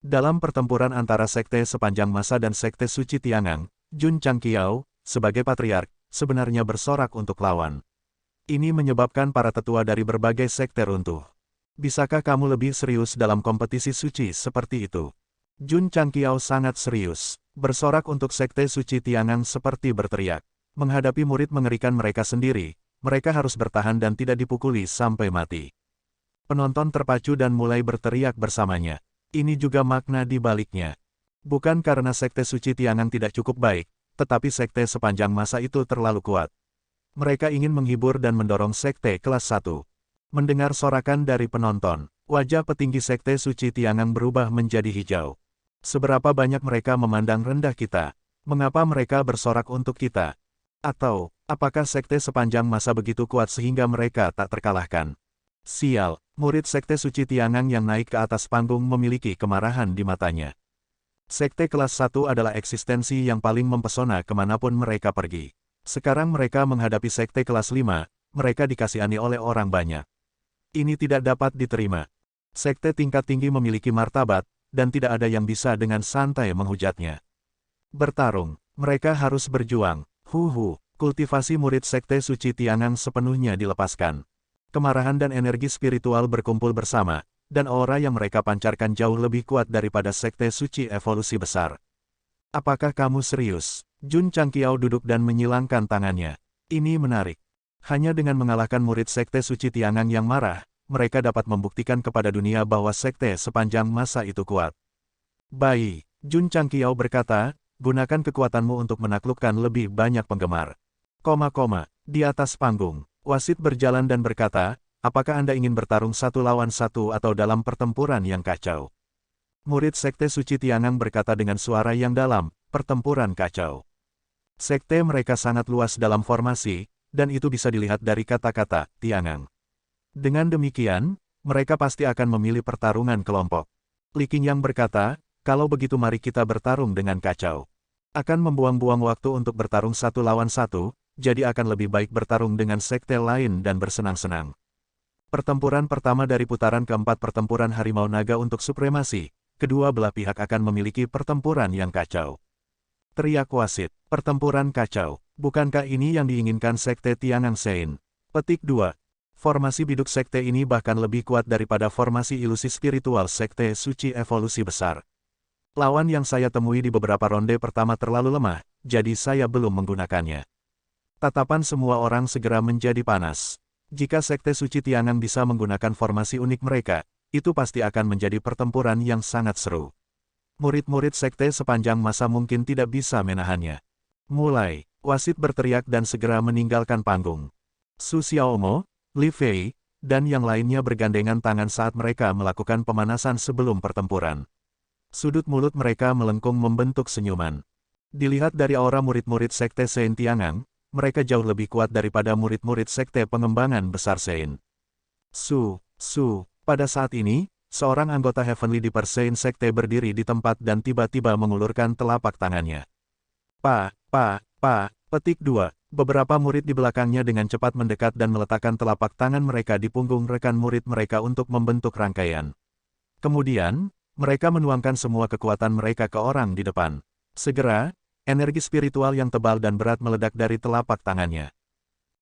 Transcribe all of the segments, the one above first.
Dalam pertempuran antara Sekte Sepanjang Masa dan Sekte Suci Tiangang, Jun Changqiao, sebagai patriark, sebenarnya bersorak untuk lawan. Ini menyebabkan para tetua dari berbagai sekte runtuh. Bisakah kamu lebih serius dalam kompetisi suci seperti itu? Jun Changqiao sangat serius, bersorak untuk Sekte Suci Tiangang seperti berteriak. Menghadapi murid mengerikan mereka sendiri, mereka harus bertahan dan tidak dipukuli sampai mati. Penonton terpacu dan mulai berteriak bersamanya. Ini juga makna di baliknya. Bukan karena Sekte Suci Tiangang tidak cukup baik, tetapi Sekte Sepanjang Masa itu terlalu kuat. Mereka ingin menghibur dan mendorong Sekte kelas 1. Mendengar sorakan dari penonton, wajah petinggi Sekte Suci Tiangang berubah menjadi hijau. Seberapa banyak mereka memandang rendah kita? Mengapa mereka bersorak untuk kita? Atau, apakah Sekte Sepanjang Masa begitu kuat sehingga mereka tak terkalahkan? Sial, murid Sekte Suci Tiangang yang naik ke atas panggung memiliki kemarahan di matanya. Sekte kelas 1 adalah eksistensi yang paling mempesona kemanapun mereka pergi. Sekarang mereka menghadapi Sekte kelas 5, mereka dikasihani oleh orang banyak. Ini tidak dapat diterima. Sekte tingkat tinggi memiliki martabat, dan tidak ada yang bisa dengan santai menghujatnya. Bertarung, mereka harus berjuang. Kultivasi murid Sekte Suci Tiangang sepenuhnya dilepaskan. Kemarahan dan energi spiritual berkumpul bersama, dan aura yang mereka pancarkan jauh lebih kuat daripada Sekte Suci Evolusi Besar. Apakah kamu serius? Jun Changqiao duduk dan menyilangkan tangannya. Ini menarik. Hanya dengan mengalahkan murid Sekte Suci Tiangang yang marah, mereka dapat membuktikan kepada dunia bahwa Sekte Sepanjang Masa itu kuat. Baik, Jun Changqiao berkata, gunakan kekuatanmu untuk menaklukkan lebih banyak penggemar. Di atas panggung, wasit berjalan dan berkata, apakah Anda ingin bertarung 1 lawan 1 atau dalam pertempuran yang kacau? Murid Sekte Suci Tiangang berkata dengan suara yang dalam, pertempuran kacau. Sekte mereka sangat luas dalam formasi, dan itu bisa dilihat dari kata-kata, Tiangang. Dengan demikian, mereka pasti akan memilih pertarungan kelompok. Li Qingyang berkata, kalau begitu mari kita bertarung dengan kacau. Akan membuang-buang waktu untuk bertarung 1 lawan 1, jadi akan lebih baik bertarung dengan sekte lain dan bersenang-senang. Pertempuran pertama dari putaran keempat pertempuran Harimau Naga untuk supremasi, kedua belah pihak akan memiliki pertempuran yang kacau. Teriak wasit, pertempuran kacau, bukankah ini yang diinginkan Sekte Tiangang Sein? Petik 2. Formasi biduk sekte ini bahkan lebih kuat daripada formasi ilusi spiritual Sekte Suci Evolusi Besar. Lawan yang saya temui di beberapa ronde pertama terlalu lemah, jadi saya belum menggunakannya. Tatapan semua orang segera menjadi panas. Jika Sekte Suci Tiangang bisa menggunakan formasi unik mereka, itu pasti akan menjadi pertempuran yang sangat seru. Murid-murid Sekte Sepanjang Masa mungkin tidak bisa menahannya. Mulai, wasit berteriak dan segera meninggalkan panggung. Su Xiaomo, Li Fei, dan yang lainnya bergandengan tangan saat mereka melakukan pemanasan sebelum pertempuran. Sudut mulut mereka melengkung membentuk senyuman. Dilihat dari aura murid-murid Sekte Sein Tiangang, mereka jauh lebih kuat daripada murid-murid Sekte Pengembangan Besar Sein. Pada saat ini, seorang anggota Heavenly Deeper Sein Sekte berdiri di tempat dan tiba-tiba mengulurkan telapak tangannya. Petik 2. Beberapa murid di belakangnya dengan cepat mendekat dan meletakkan telapak tangan mereka di punggung rekan murid mereka untuk membentuk rangkaian. Kemudian, mereka menuangkan semua kekuatan mereka ke orang di depan. Segera, energi spiritual yang tebal dan berat meledak dari telapak tangannya.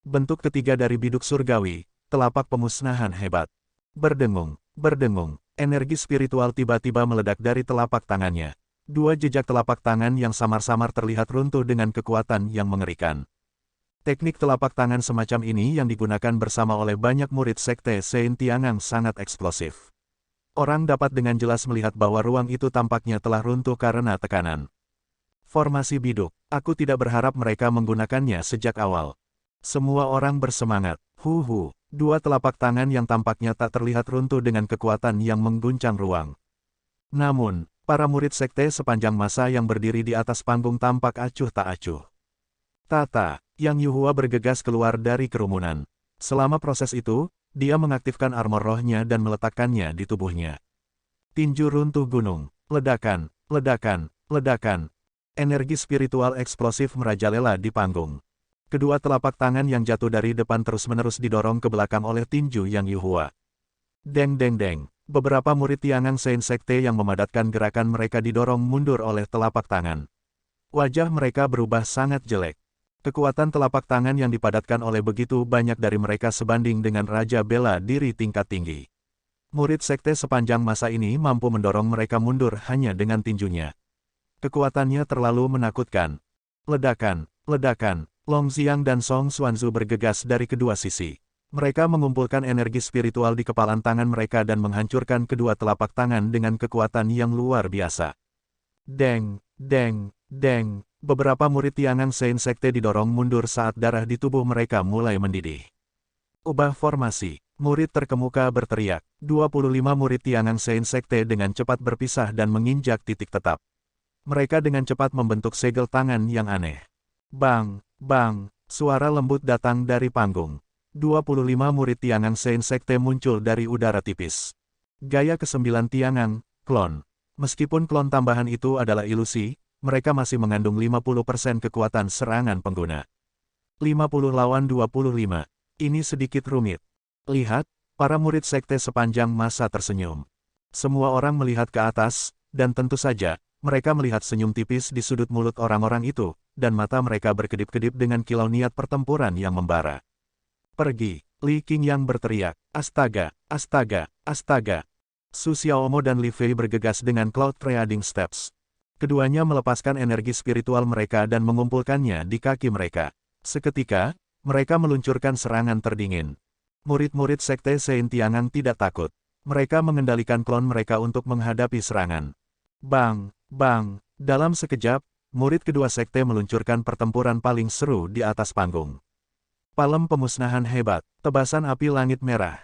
Bentuk ketiga dari biduk surgawi, telapak pemusnahan hebat. Berdengung, energi spiritual tiba-tiba meledak dari telapak tangannya. 2 jejak telapak tangan yang samar-samar terlihat runtuh dengan kekuatan yang mengerikan. Teknik telapak tangan semacam ini yang digunakan bersama oleh banyak murid Sekte Sein Tiangang sangat eksplosif. Orang dapat dengan jelas melihat bahwa ruang itu tampaknya telah runtuh karena tekanan. Formasi biduk, aku tidak berharap mereka menggunakannya sejak awal. Semua orang bersemangat. 2 telapak tangan yang tampaknya tak terlihat runtuh dengan kekuatan yang mengguncang ruang. Namun, para murid Sekte Sepanjang Masa yang berdiri di atas panggung tampak acuh tak acuh. Yang Yuhua bergegas keluar dari kerumunan. Selama proses itu, dia mengaktifkan armor rohnya dan meletakkannya di tubuhnya. Tinju runtuh gunung, ledakan. Energi spiritual eksplosif merajalela di panggung. Kedua telapak tangan yang jatuh dari depan terus-menerus didorong ke belakang oleh tinju Yang Yuhua. Deng deng deng. Beberapa murid Tiangang Shen Sekte yang memadatkan gerakan mereka didorong mundur oleh telapak tangan. Wajah mereka berubah sangat jelek. Kekuatan telapak tangan yang dipadatkan oleh begitu banyak dari mereka sebanding dengan Raja Bela Diri tingkat tinggi. Murid sekte sepanjang masa ini mampu mendorong mereka mundur hanya dengan tinjunya. Kekuatannya terlalu menakutkan. Ledakan, ledakan, Long Xiang dan Song Xuanzu bergegas dari kedua sisi. Mereka mengumpulkan energi spiritual di kepalan tangan mereka dan menghancurkan kedua telapak tangan dengan kekuatan yang luar biasa. Deng, deng, deng. Beberapa murid Tiangang Shen Sekte didorong mundur saat darah di tubuh mereka mulai mendidih. Ubah formasi. Murid terkemuka berteriak. 25 murid Tiangang Shen Sekte dengan cepat berpisah dan menginjak titik tetap. Mereka dengan cepat membentuk segel tangan yang aneh. Bang, bang, suara lembut datang dari panggung. 25 murid Tiangang Shen Sekte muncul dari udara tipis. Gaya ke-9 Tiangang, klon. Meskipun klon tambahan itu adalah ilusi, mereka masih mengandung 50% kekuatan serangan pengguna. 50 lawan 25. Ini sedikit rumit. Lihat, para murid sekte sepanjang masa tersenyum. Semua orang melihat ke atas, dan tentu saja, mereka melihat senyum tipis di sudut mulut orang-orang itu, dan mata mereka berkedip-kedip dengan kilau niat pertempuran yang membara. Pergi, Li Qingyang berteriak, astaga, astaga, astaga. Su Xiaomo dan Li Fei bergegas dengan Cloud Trading Steps. Keduanya melepaskan energi spiritual mereka dan mengumpulkannya di kaki mereka. Seketika, mereka meluncurkan serangan terdingin. Murid-murid sekte Shen Tiangang tidak takut. Mereka mengendalikan klon mereka untuk menghadapi serangan. Bang, bang, dalam sekejap, murid kedua sekte meluncurkan pertempuran paling seru di atas panggung. Palem pemusnahan hebat, tebasan api langit merah.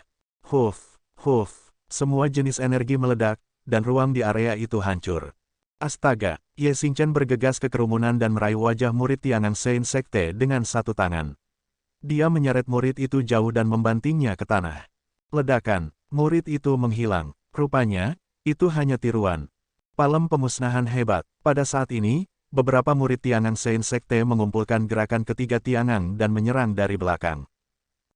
Huf, huf, semua jenis energi meledak, dan ruang di area itu hancur. Astaga, Ye Xingchen bergegas ke kerumunan dan meraih wajah murid Tiangang Shen Sekte dengan satu tangan. Dia menyeret murid itu jauh dan membantingnya ke tanah. Ledakan, murid itu menghilang. Rupanya, itu hanya tiruan. Palem pemusnahan hebat. Pada saat ini, beberapa murid Tiangang Shen Sekte mengumpulkan gerakan ketiga Tiangang dan menyerang dari belakang.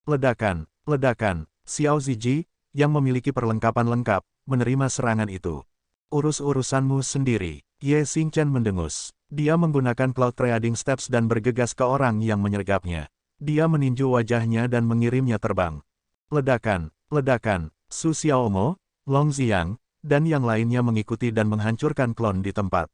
Ledakan, ledakan, Xiao Ziji, yang memiliki perlengkapan lengkap, menerima serangan itu. Urus-urusanmu sendiri, Ye Xingchen mendengus. Dia menggunakan Cloud Trading Steps dan bergegas ke orang yang menyergapnya. Dia meninju wajahnya dan mengirimnya terbang. Ledakan, ledakan, Su Xiaomo, Long Xiang, dan yang lainnya mengikuti dan menghancurkan klon di tempat.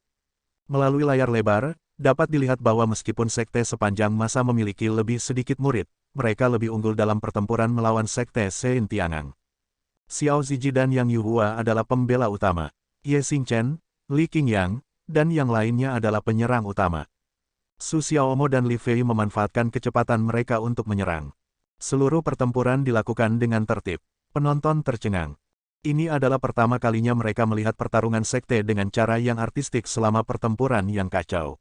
Melalui layar lebar, dapat dilihat bahwa meskipun sekte sepanjang masa memiliki lebih sedikit murid, mereka lebih unggul dalam pertempuran melawan sekte Shen Tiangang. Xiao Ziji dan Yang Yuhua adalah pembela utama. Ye Xingchen, Li Qingyang, dan yang lainnya adalah penyerang utama. Su Xiaomo dan Li Fei memanfaatkan kecepatan mereka untuk menyerang. Seluruh pertempuran dilakukan dengan tertib. Penonton tercengang. Ini adalah pertama kalinya mereka melihat pertarungan sekte dengan cara yang artistik selama pertempuran yang kacau.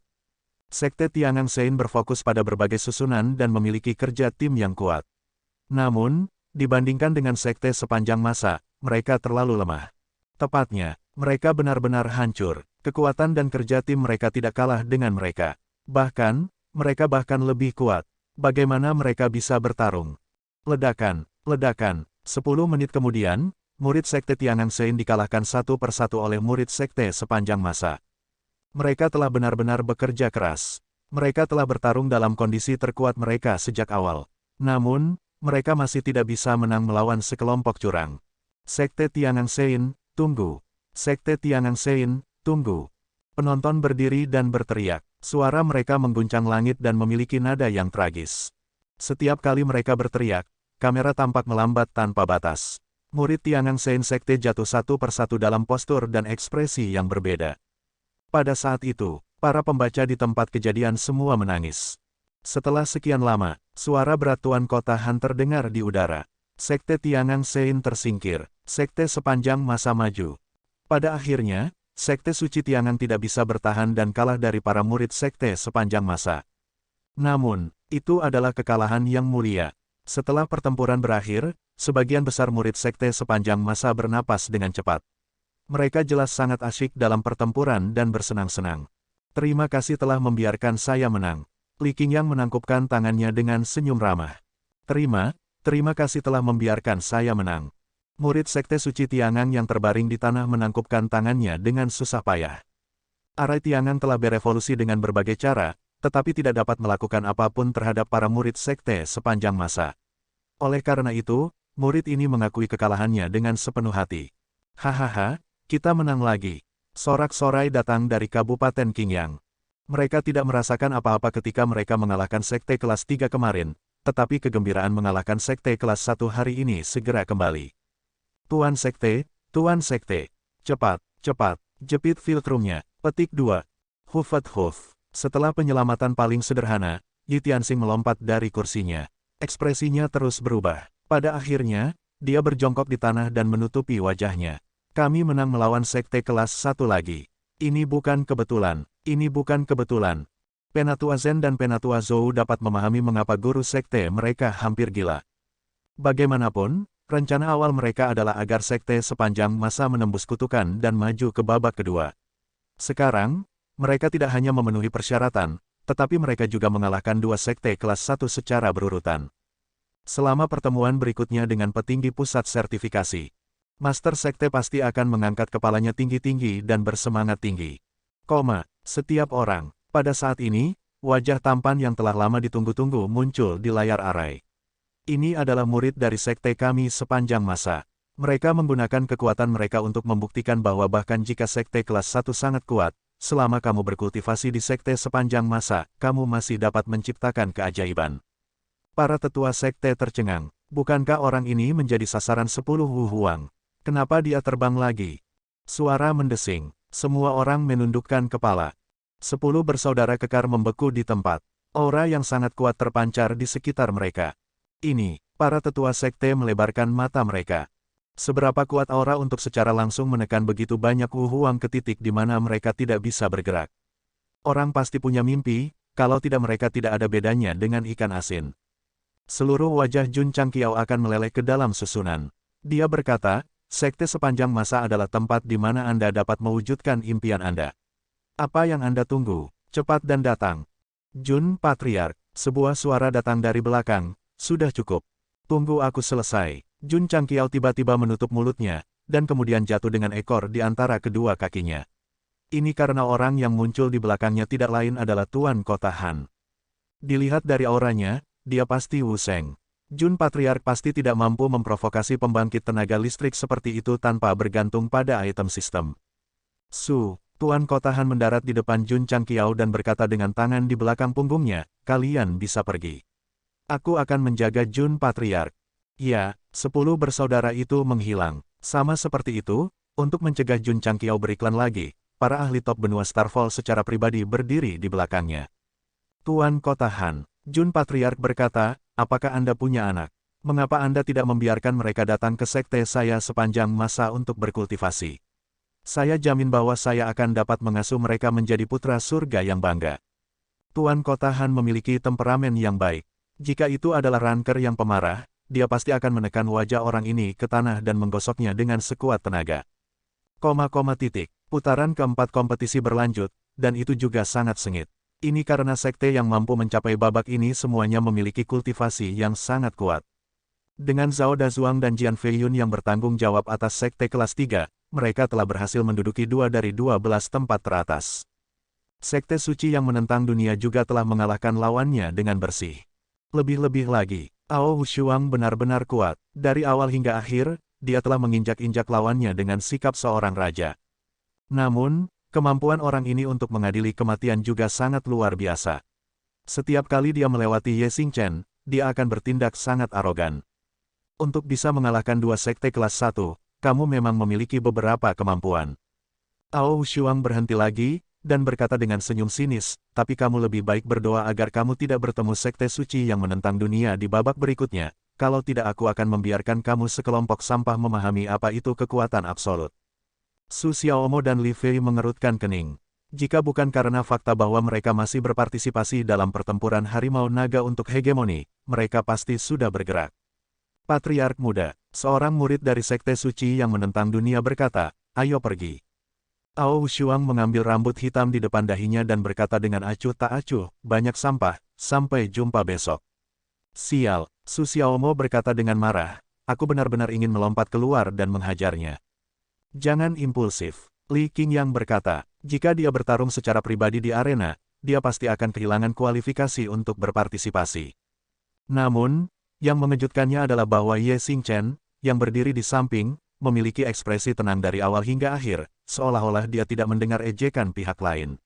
Sekte Tiangang Shen berfokus pada berbagai susunan dan memiliki kerja tim yang kuat. Namun, dibandingkan dengan sekte sepanjang masa, mereka terlalu lemah. Tepatnya, mereka benar-benar hancur. Kekuatan dan kerja tim mereka tidak kalah dengan mereka. Bahkan, mereka bahkan lebih kuat. Bagaimana mereka bisa bertarung? Ledakan, ledakan. 10 menit kemudian, murid sekte Tiangang Shen dikalahkan satu persatu oleh murid sekte sepanjang masa. Mereka telah benar-benar bekerja keras. Mereka telah bertarung dalam kondisi terkuat mereka sejak awal. Namun, mereka masih tidak bisa menang melawan sekelompok curang. Sekte Tiangang Shen, tunggu. Sekte Tiangang Shen, tunggu. Penonton berdiri dan berteriak. Suara mereka mengguncang langit dan memiliki nada yang tragis. Setiap kali mereka berteriak, kamera tampak melambat tanpa batas. Murid Tiangang Shen Sekte jatuh satu persatu dalam postur dan ekspresi yang berbeda. Pada saat itu, para pembaca di tempat kejadian semua menangis. Setelah sekian lama, suara berat Tuan Kota Han terdengar di udara. Sekte Tiangang Shen tersingkir. Sekte sepanjang masa maju. Pada akhirnya, Sekte Suci Tiangang tidak bisa bertahan dan kalah dari para murid sekte sepanjang masa. Namun, itu adalah kekalahan yang mulia. Setelah pertempuran berakhir, sebagian besar murid sekte sepanjang masa bernapas dengan cepat. Mereka jelas sangat asyik dalam pertempuran dan bersenang-senang. Terima kasih telah membiarkan saya menang. Li Qingyang menangkupkan tangannya dengan senyum ramah. Terima kasih telah membiarkan saya menang. Murid Sekte Suci Tiangang yang terbaring di tanah menangkupkan tangannya dengan susah payah. Arai Tiangang telah berevolusi dengan berbagai cara, tetapi tidak dapat melakukan apapun terhadap para murid sekte sepanjang masa. Oleh karena itu, murid ini mengakui kekalahannya dengan sepenuh hati. Hahaha, kita menang lagi. Sorak-sorai datang dari Kabupaten Qingyang. Mereka tidak merasakan apa-apa ketika mereka mengalahkan Sekte kelas 3 kemarin, tetapi kegembiraan mengalahkan Sekte kelas 1 hari ini segera kembali. Tuan Sekte, cepat, cepat, jepit filtrumnya, petik 2. Huf. Setelah penyelamatan paling sederhana, Yi Tianxing melompat dari kursinya. Ekspresinya terus berubah. Pada akhirnya, dia berjongkok di tanah dan menutupi wajahnya. Kami menang melawan Sekte kelas 1 lagi. Ini bukan kebetulan. Penatua Zen dan Penatua Zhou dapat memahami mengapa guru sekte mereka hampir gila. Bagaimanapun, rencana awal mereka adalah agar sekte sepanjang masa menembus kutukan dan maju ke babak kedua. Sekarang, mereka tidak hanya memenuhi persyaratan, tetapi mereka juga mengalahkan dua sekte kelas 1 secara berurutan. Selama pertemuan berikutnya dengan petinggi pusat sertifikasi, Master Sekte pasti akan mengangkat kepalanya tinggi-tinggi dan bersemangat tinggi. Setiap orang. Pada saat ini, wajah tampan yang telah lama ditunggu-tunggu muncul di layar Arai. Ini adalah murid dari sekte kami sepanjang masa. Mereka menggunakan kekuatan mereka untuk membuktikan bahwa bahkan jika sekte kelas 1 sangat kuat, selama kamu berkultivasi di sekte sepanjang masa, kamu masih dapat menciptakan keajaiban. Para tetua sekte tercengang. Bukankah orang ini menjadi sasaran 10 Huang? Kenapa dia terbang lagi? Suara mendesing. Semua orang menundukkan kepala. 10 bersaudara kekar membeku di tempat. Aura yang sangat kuat terpancar di sekitar mereka. Ini, para tetua sekte melebarkan mata mereka. Seberapa kuat aura untuk secara langsung menekan begitu banyak Huang ke titik di mana mereka tidak bisa bergerak. Orang pasti punya mimpi, kalau tidak mereka tidak ada bedanya dengan ikan asin. Seluruh wajah Jun Changqiao akan meleleh ke dalam susunan. Dia berkata, sekte sepanjang masa adalah tempat di mana Anda dapat mewujudkan impian Anda. Apa yang Anda tunggu? Cepat dan datang. Jun Patriark, sebuah suara datang dari belakang. Sudah cukup. Tunggu aku selesai. Jun Changqiao tiba-tiba menutup mulutnya, dan kemudian jatuh dengan ekor di antara kedua kakinya. Ini karena orang yang muncul di belakangnya tidak lain adalah Tuan Kota Han. Dilihat dari auranya, dia pasti Wu Sheng. Jun Patriark pasti tidak mampu memprovokasi pembangkit tenaga listrik seperti itu tanpa bergantung pada item sistem. Tuan Kota Han mendarat di depan Jun Changqiao dan berkata dengan tangan di belakang punggungnya, kalian bisa pergi. Aku akan menjaga Jun Patriark. Ya, 10 bersaudara itu menghilang. Sama seperti itu, untuk mencegah Jun Changqiao beriklan lagi, para ahli top benua Starfall secara pribadi berdiri di belakangnya. Tuan Kota Han, Jun Patriark berkata, apakah Anda punya anak? Mengapa Anda tidak membiarkan mereka datang ke sekte saya sepanjang masa untuk berkultivasi? Saya jamin bahwa saya akan dapat mengasuh mereka menjadi putra surga yang bangga. Tuan Kota Han memiliki temperamen yang baik. Jika itu adalah ranker yang pemarah, dia pasti akan menekan wajah orang ini ke tanah dan menggosoknya dengan sekuat tenaga. Putaran keempat kompetisi berlanjut, dan itu juga sangat sengit. Ini karena sekte yang mampu mencapai babak ini semuanya memiliki kultivasi yang sangat kuat. Dengan Zhao Dazuang dan Jian Feiyun yang bertanggung jawab atas sekte kelas 3, mereka telah berhasil menduduki 2 dari 12 tempat teratas. Sekte suci yang menentang dunia juga telah mengalahkan lawannya dengan bersih. Lebih-lebih lagi, Ao Hushuang benar-benar kuat. Dari awal hingga akhir, dia telah menginjak-injak lawannya dengan sikap seorang raja. Namun, kemampuan orang ini untuk mengadili kematian juga sangat luar biasa. Setiap kali dia melewati Ye Xingchen, dia akan bertindak sangat arogan. Untuk bisa mengalahkan dua sekte kelas 1, kamu memang memiliki beberapa kemampuan. Ao Hushuang berhenti lagi, dan berkata dengan senyum sinis, tapi kamu lebih baik berdoa agar kamu tidak bertemu sekte suci yang menentang dunia di babak berikutnya, kalau tidak aku akan membiarkan kamu sekelompok sampah memahami apa itu kekuatan absolut. Su Xiaomo dan Li Fei mengerutkan kening. Jika bukan karena fakta bahwa mereka masih berpartisipasi dalam pertempuran harimau naga untuk hegemoni, mereka pasti sudah bergerak. Patriark muda, seorang murid dari sekte suci yang menentang dunia berkata, ayo pergi. Ao Hushuang mengambil rambut hitam di depan dahinya dan berkata dengan acuh tak acuh, banyak sampah, sampai jumpa besok. Sial, Su Xiaomo berkata dengan marah, aku benar-benar ingin melompat keluar dan menghajarnya. Jangan impulsif, Li Qingyang berkata. Jika dia bertarung secara pribadi di arena, dia pasti akan kehilangan kualifikasi untuk berpartisipasi. Namun, yang mengejutkannya adalah bahwa Ye Xingchen, yang berdiri di samping, memiliki ekspresi tenang dari awal hingga akhir, seolah-olah dia tidak mendengar ejekan pihak lain.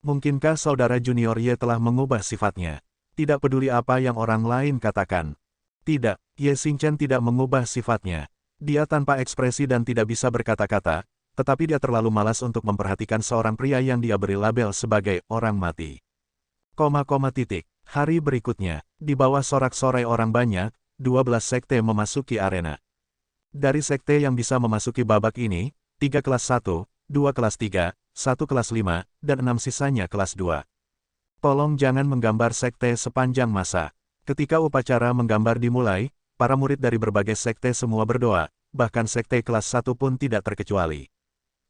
Mungkinkah saudara junior Ye telah mengubah sifatnya? Tidak peduli apa yang orang lain katakan. Tidak, Ye Xingchen tidak mengubah sifatnya. Dia tanpa ekspresi dan tidak bisa berkata-kata, tetapi dia terlalu malas untuk memperhatikan seorang pria yang dia beri label sebagai orang mati. Hari berikutnya, di bawah sorak-sorai orang banyak, 12 sekte memasuki arena. Dari sekte yang bisa memasuki babak ini, 3 kelas 1, 2 kelas 3, 1 kelas 5, dan 6 sisanya kelas 2. Tolong jangan menggambar sekte sepanjang masa. Ketika upacara menggambar dimulai, para murid dari berbagai sekte semua berdoa, bahkan sekte kelas 1 pun tidak terkecuali.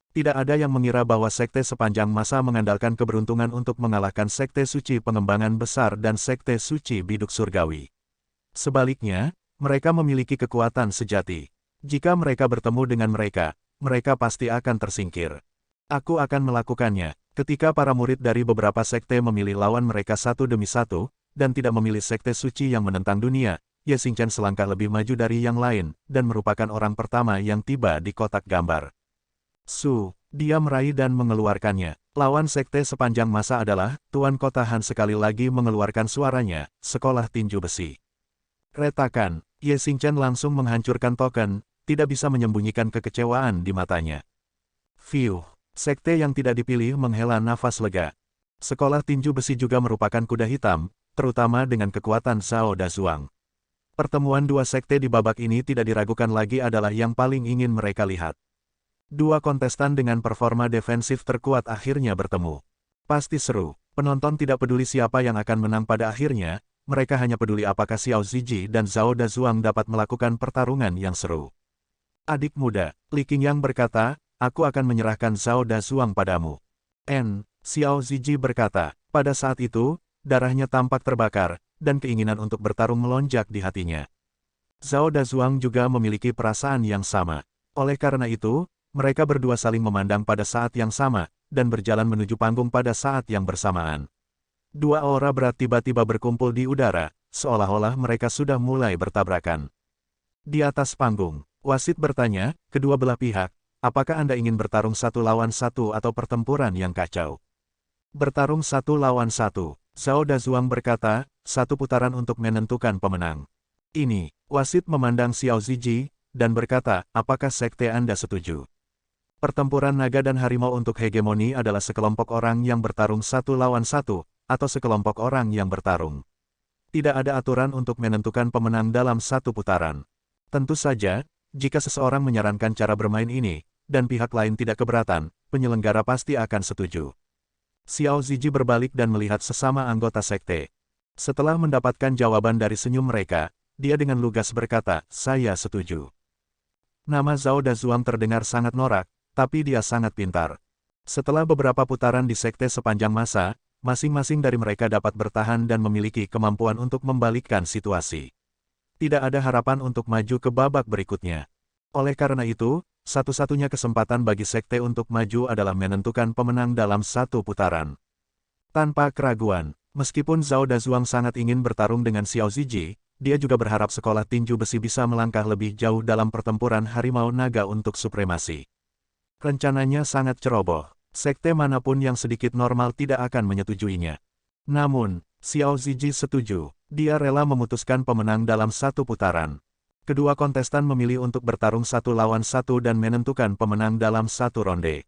Tidak ada yang mengira bahwa sekte sepanjang masa mengandalkan keberuntungan untuk mengalahkan sekte suci pengembangan besar dan sekte suci biduk surgawi. Sebaliknya, mereka memiliki kekuatan sejati. Jika mereka bertemu dengan mereka, mereka pasti akan tersingkir. Aku akan melakukannya. Ketika para murid dari beberapa sekte memilih lawan mereka satu demi satu, dan tidak memilih sekte suci yang menentang dunia, Ye Xingchen selangkah lebih maju dari yang lain, dan merupakan orang pertama yang tiba di kotak gambar. Dia meraih dan mengeluarkannya. Lawan sekte sepanjang masa adalah, Tuan Kota Han sekali lagi mengeluarkan suaranya, sekolah tinju besi. Retakan, Ye Xingchen langsung menghancurkan token, tidak bisa menyembunyikan kekecewaan di matanya. Sekte yang tidak dipilih menghela nafas lega. Sekolah tinju besi juga merupakan kuda hitam, terutama dengan kekuatan Zhao Dazuang. Pertemuan dua sekte di babak ini tidak diragukan lagi adalah yang paling ingin mereka lihat. Dua kontestan dengan performa defensif terkuat akhirnya bertemu. Pasti seru. Penonton tidak peduli siapa yang akan menang pada akhirnya, mereka hanya peduli apakah Xiao Ziji dan Zhao Dazuang dapat melakukan pertarungan yang seru. Adik muda, Li Qingyang berkata, aku akan menyerahkan Zhao Dazuang padamu. Xiao Ziji berkata, pada saat itu, darahnya tampak terbakar, dan keinginan untuk bertarung melonjak di hatinya. Zhao Dazuang juga memiliki perasaan yang sama. Oleh karena itu, mereka berdua saling memandang pada saat yang sama, dan berjalan menuju panggung pada saat yang bersamaan. Dua aura berat tiba-tiba berkumpul di udara, seolah-olah mereka sudah mulai bertabrakan. Di atas panggung, wasit bertanya, kedua belah pihak, apakah Anda ingin bertarung 1 lawan 1 atau pertempuran yang kacau? Bertarung 1 lawan 1, Zhao Dazuang berkata, 1 putaran untuk menentukan pemenang. Ini, wasit memandang Xiao Ziji, dan berkata, apakah sekte Anda setuju? Pertempuran naga dan harimau untuk hegemoni adalah sekelompok orang yang bertarung 1 lawan 1, atau sekelompok orang yang bertarung. Tidak ada aturan untuk menentukan pemenang dalam 1 putaran. Tentu saja, jika seseorang menyarankan cara bermain ini, dan pihak lain tidak keberatan, penyelenggara pasti akan setuju. Xiao Ziji berbalik dan melihat sesama anggota sekte. Setelah mendapatkan jawaban dari senyum mereka, dia dengan lugas berkata, saya setuju. Nama Zhao Dazuang terdengar sangat norak, tapi dia sangat pintar. Setelah beberapa putaran di sekte sepanjang masa, masing-masing dari mereka dapat bertahan dan memiliki kemampuan untuk membalikkan situasi. Tidak ada harapan untuk maju ke babak berikutnya. Oleh karena itu, satu-satunya kesempatan bagi sekte untuk maju adalah menentukan pemenang dalam 1 putaran. Tanpa keraguan, meskipun Zhao Dazuang sangat ingin bertarung dengan Xiao Ziji, dia juga berharap sekolah tinju besi bisa melangkah lebih jauh dalam pertempuran harimau naga untuk supremasi. Rencananya sangat ceroboh. Sekte manapun yang sedikit normal tidak akan menyetujuinya. Namun, Xiao Ziji setuju. Dia rela memutuskan pemenang dalam 1 putaran. Kedua kontestan memilih untuk bertarung 1 lawan 1 dan menentukan pemenang dalam 1 ronde.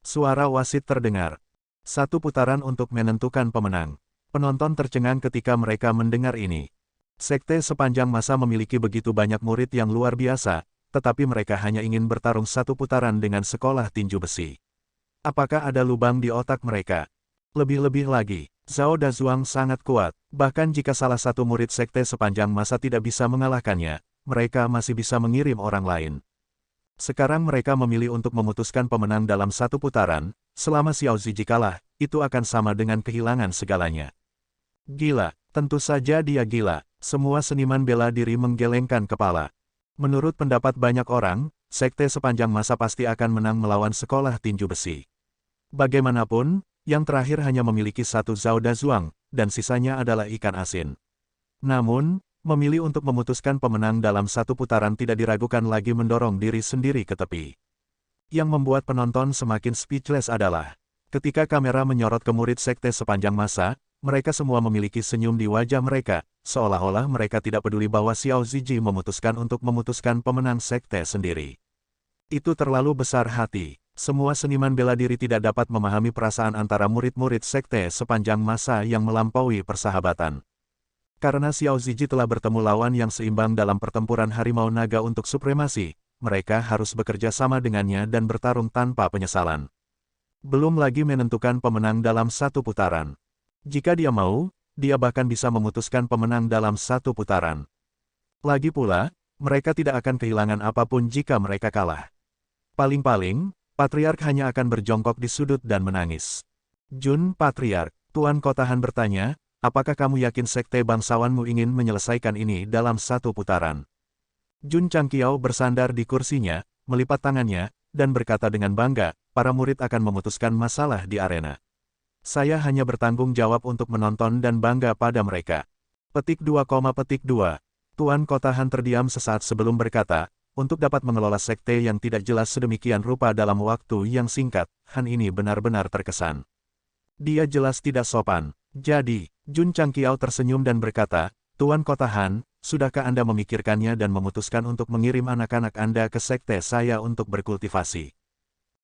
Suara wasit terdengar. 1 putaran untuk menentukan pemenang. Penonton tercengang ketika mereka mendengar ini. Sekte sepanjang masa memiliki begitu banyak murid yang luar biasa, tetapi mereka hanya ingin bertarung 1 putaran dengan sekolah tinju besi. Apakah ada lubang di otak mereka? Lebih-lebih lagi, Zhao Dazuang sangat kuat, bahkan jika salah satu murid sekte sepanjang masa tidak bisa mengalahkannya, mereka masih bisa mengirim orang lain. Sekarang mereka memilih untuk memutuskan pemenang dalam 1 putaran, selama Xiao Ziji kalah, itu akan sama dengan kehilangan segalanya. Gila, tentu saja dia gila, semua seniman bela diri menggelengkan kepala. Menurut pendapat banyak orang, sekte sepanjang masa pasti akan menang melawan sekolah tinju besi. Bagaimanapun, yang terakhir hanya memiliki satu Zhao Dazuang, dan sisanya adalah ikan asin. Namun, memilih untuk memutuskan pemenang dalam satu putaran tidak diragukan lagi mendorong diri sendiri ke tepi. Yang membuat penonton semakin speechless adalah, ketika kamera menyorot ke murid sekte sepanjang masa, mereka semua memiliki senyum di wajah mereka, seolah-olah mereka tidak peduli bahwa Xiao Ziji memutuskan untuk memutuskan pemenang sekte sendiri. Itu terlalu besar hati. Semua seniman bela diri tidak dapat memahami perasaan antara murid-murid sekte sepanjang masa yang melampaui persahabatan. Karena Xiao Ziji telah bertemu lawan yang seimbang dalam pertempuran harimau naga untuk supremasi, mereka harus bekerja sama dengannya dan bertarung tanpa penyesalan. Belum lagi menentukan pemenang dalam satu putaran. Jika dia mau, dia bahkan bisa memutuskan pemenang dalam satu putaran. Lagi pula, mereka tidak akan kehilangan apapun jika mereka kalah. Paling-paling, Patriark hanya akan berjongkok di sudut dan menangis. Jun Patriark, Tuan Kotahan bertanya, apakah kamu yakin sekte bangsawanmu ingin menyelesaikan ini dalam satu putaran? Jun Changqiao bersandar di kursinya, melipat tangannya, dan berkata dengan bangga, para murid akan memutuskan masalah di arena. Saya hanya bertanggung jawab untuk menonton dan bangga pada mereka. Petik 2, Tuan Kotahan terdiam sesaat sebelum berkata, untuk dapat mengelola sekte yang tidak jelas sedemikian rupa dalam waktu yang singkat, Han ini benar-benar terkesan. Dia jelas tidak sopan. Jadi, Jun Changqiao tersenyum dan berkata, Tuan Kotahan, sudahkah Anda memikirkannya dan memutuskan untuk mengirim anak-anak Anda ke sekte saya untuk berkultivasi?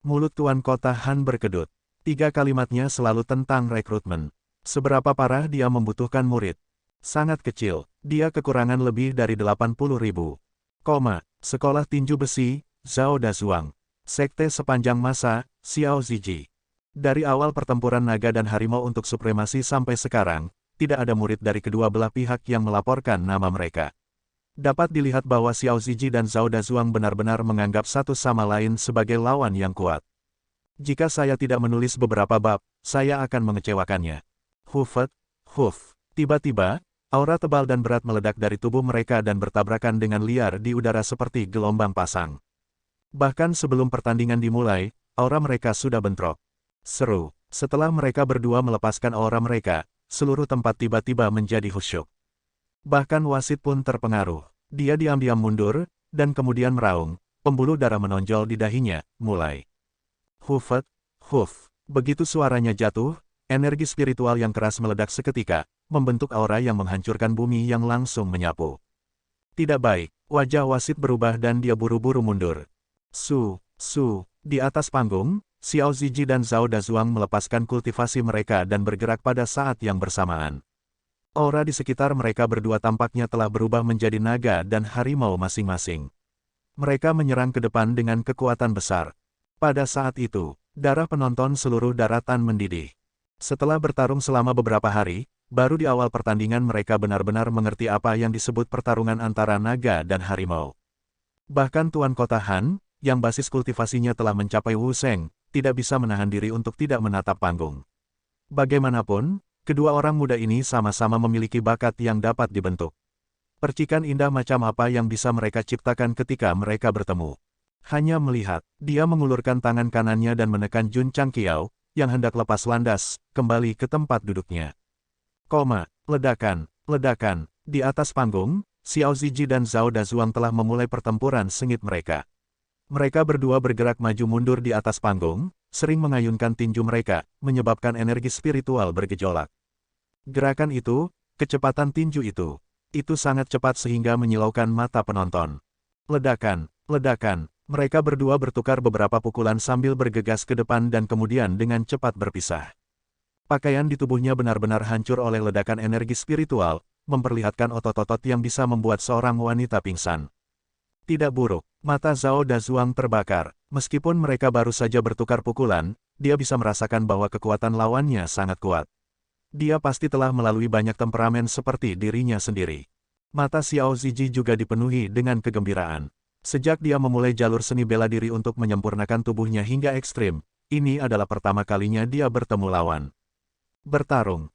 Mulut Tuan Kotahan berkedut. 3 kalimatnya selalu tentang rekrutmen. Seberapa parah dia membutuhkan murid? Sangat kecil, dia kekurangan lebih dari 80.000. Sekolah tinju besi, Zhao Dazuang. Sekte sepanjang masa, Xiao Ziji. Dari awal pertempuran naga dan harimau untuk supremasi sampai sekarang, tidak ada murid dari kedua belah pihak yang melaporkan nama mereka. Dapat dilihat bahwa Xiao Ziji dan Zhao Dazuang benar-benar menganggap satu sama lain sebagai lawan yang kuat. Jika saya tidak menulis beberapa bab, saya akan mengecewakannya. Tiba-tiba, aura tebal dan berat meledak dari tubuh mereka dan bertabrakan dengan liar di udara seperti gelombang pasang. Bahkan sebelum pertandingan dimulai, aura mereka sudah bentrok. Seru. Setelah mereka berdua melepaskan aura mereka, seluruh tempat tiba-tiba menjadi khusyuk. Bahkan wasit pun terpengaruh. Dia diam-diam mundur, dan kemudian meraung, pembuluh darah menonjol di dahinya, mulai. Begitu suaranya jatuh, energi spiritual yang keras meledak seketika, membentuk aura yang menghancurkan bumi yang langsung menyapu. Tidak baik, wajah wasit berubah dan dia buru-buru mundur. Di atas panggung, Xiao Ziji dan Zhao Dazuang melepaskan kultivasi mereka dan bergerak pada saat yang bersamaan. Aura di sekitar mereka berdua tampaknya telah berubah menjadi naga dan harimau masing-masing. Mereka menyerang ke depan dengan kekuatan besar. Pada saat itu, darah penonton seluruh daratan mendidih. Setelah bertarung selama beberapa hari, baru di awal pertandingan mereka benar-benar mengerti apa yang disebut pertarungan antara naga dan harimau. Bahkan Tuan Kota Han, yang basis kultivasinya telah mencapai Wu Sheng, tidak bisa menahan diri untuk tidak menatap panggung. Bagaimanapun, kedua orang muda ini sama-sama memiliki bakat yang dapat dibentuk. Percikan indah macam apa yang bisa mereka ciptakan ketika mereka bertemu. Hanya melihat, dia mengulurkan tangan kanannya dan menekan Jun Changqiao, yang hendak lepas landas, kembali ke tempat duduknya. Ledakan. Di atas panggung, Xiao Ziji dan Zhao Dazuang telah memulai pertempuran sengit mereka. Mereka berdua bergerak maju mundur di atas panggung, sering mengayunkan tinju mereka, menyebabkan energi spiritual bergejolak. Gerakan itu, kecepatan tinju itu sangat cepat sehingga menyilaukan mata penonton. Ledakan. Mereka berdua bertukar beberapa pukulan sambil bergegas ke depan dan kemudian dengan cepat berpisah. Pakaian di tubuhnya benar-benar hancur oleh ledakan energi spiritual, memperlihatkan otot-otot yang bisa membuat seorang wanita pingsan. Tidak buruk, mata Zhao Dazuang terbakar. Meskipun mereka baru saja bertukar pukulan, dia bisa merasakan bahwa kekuatan lawannya sangat kuat. Dia pasti telah melalui banyak temperamen seperti dirinya sendiri. Mata Xiao Ziji juga dipenuhi dengan kegembiraan. Sejak dia memulai jalur seni bela diri untuk menyempurnakan tubuhnya hingga ekstrim, ini adalah pertama kalinya dia bertemu lawan. Bertarung.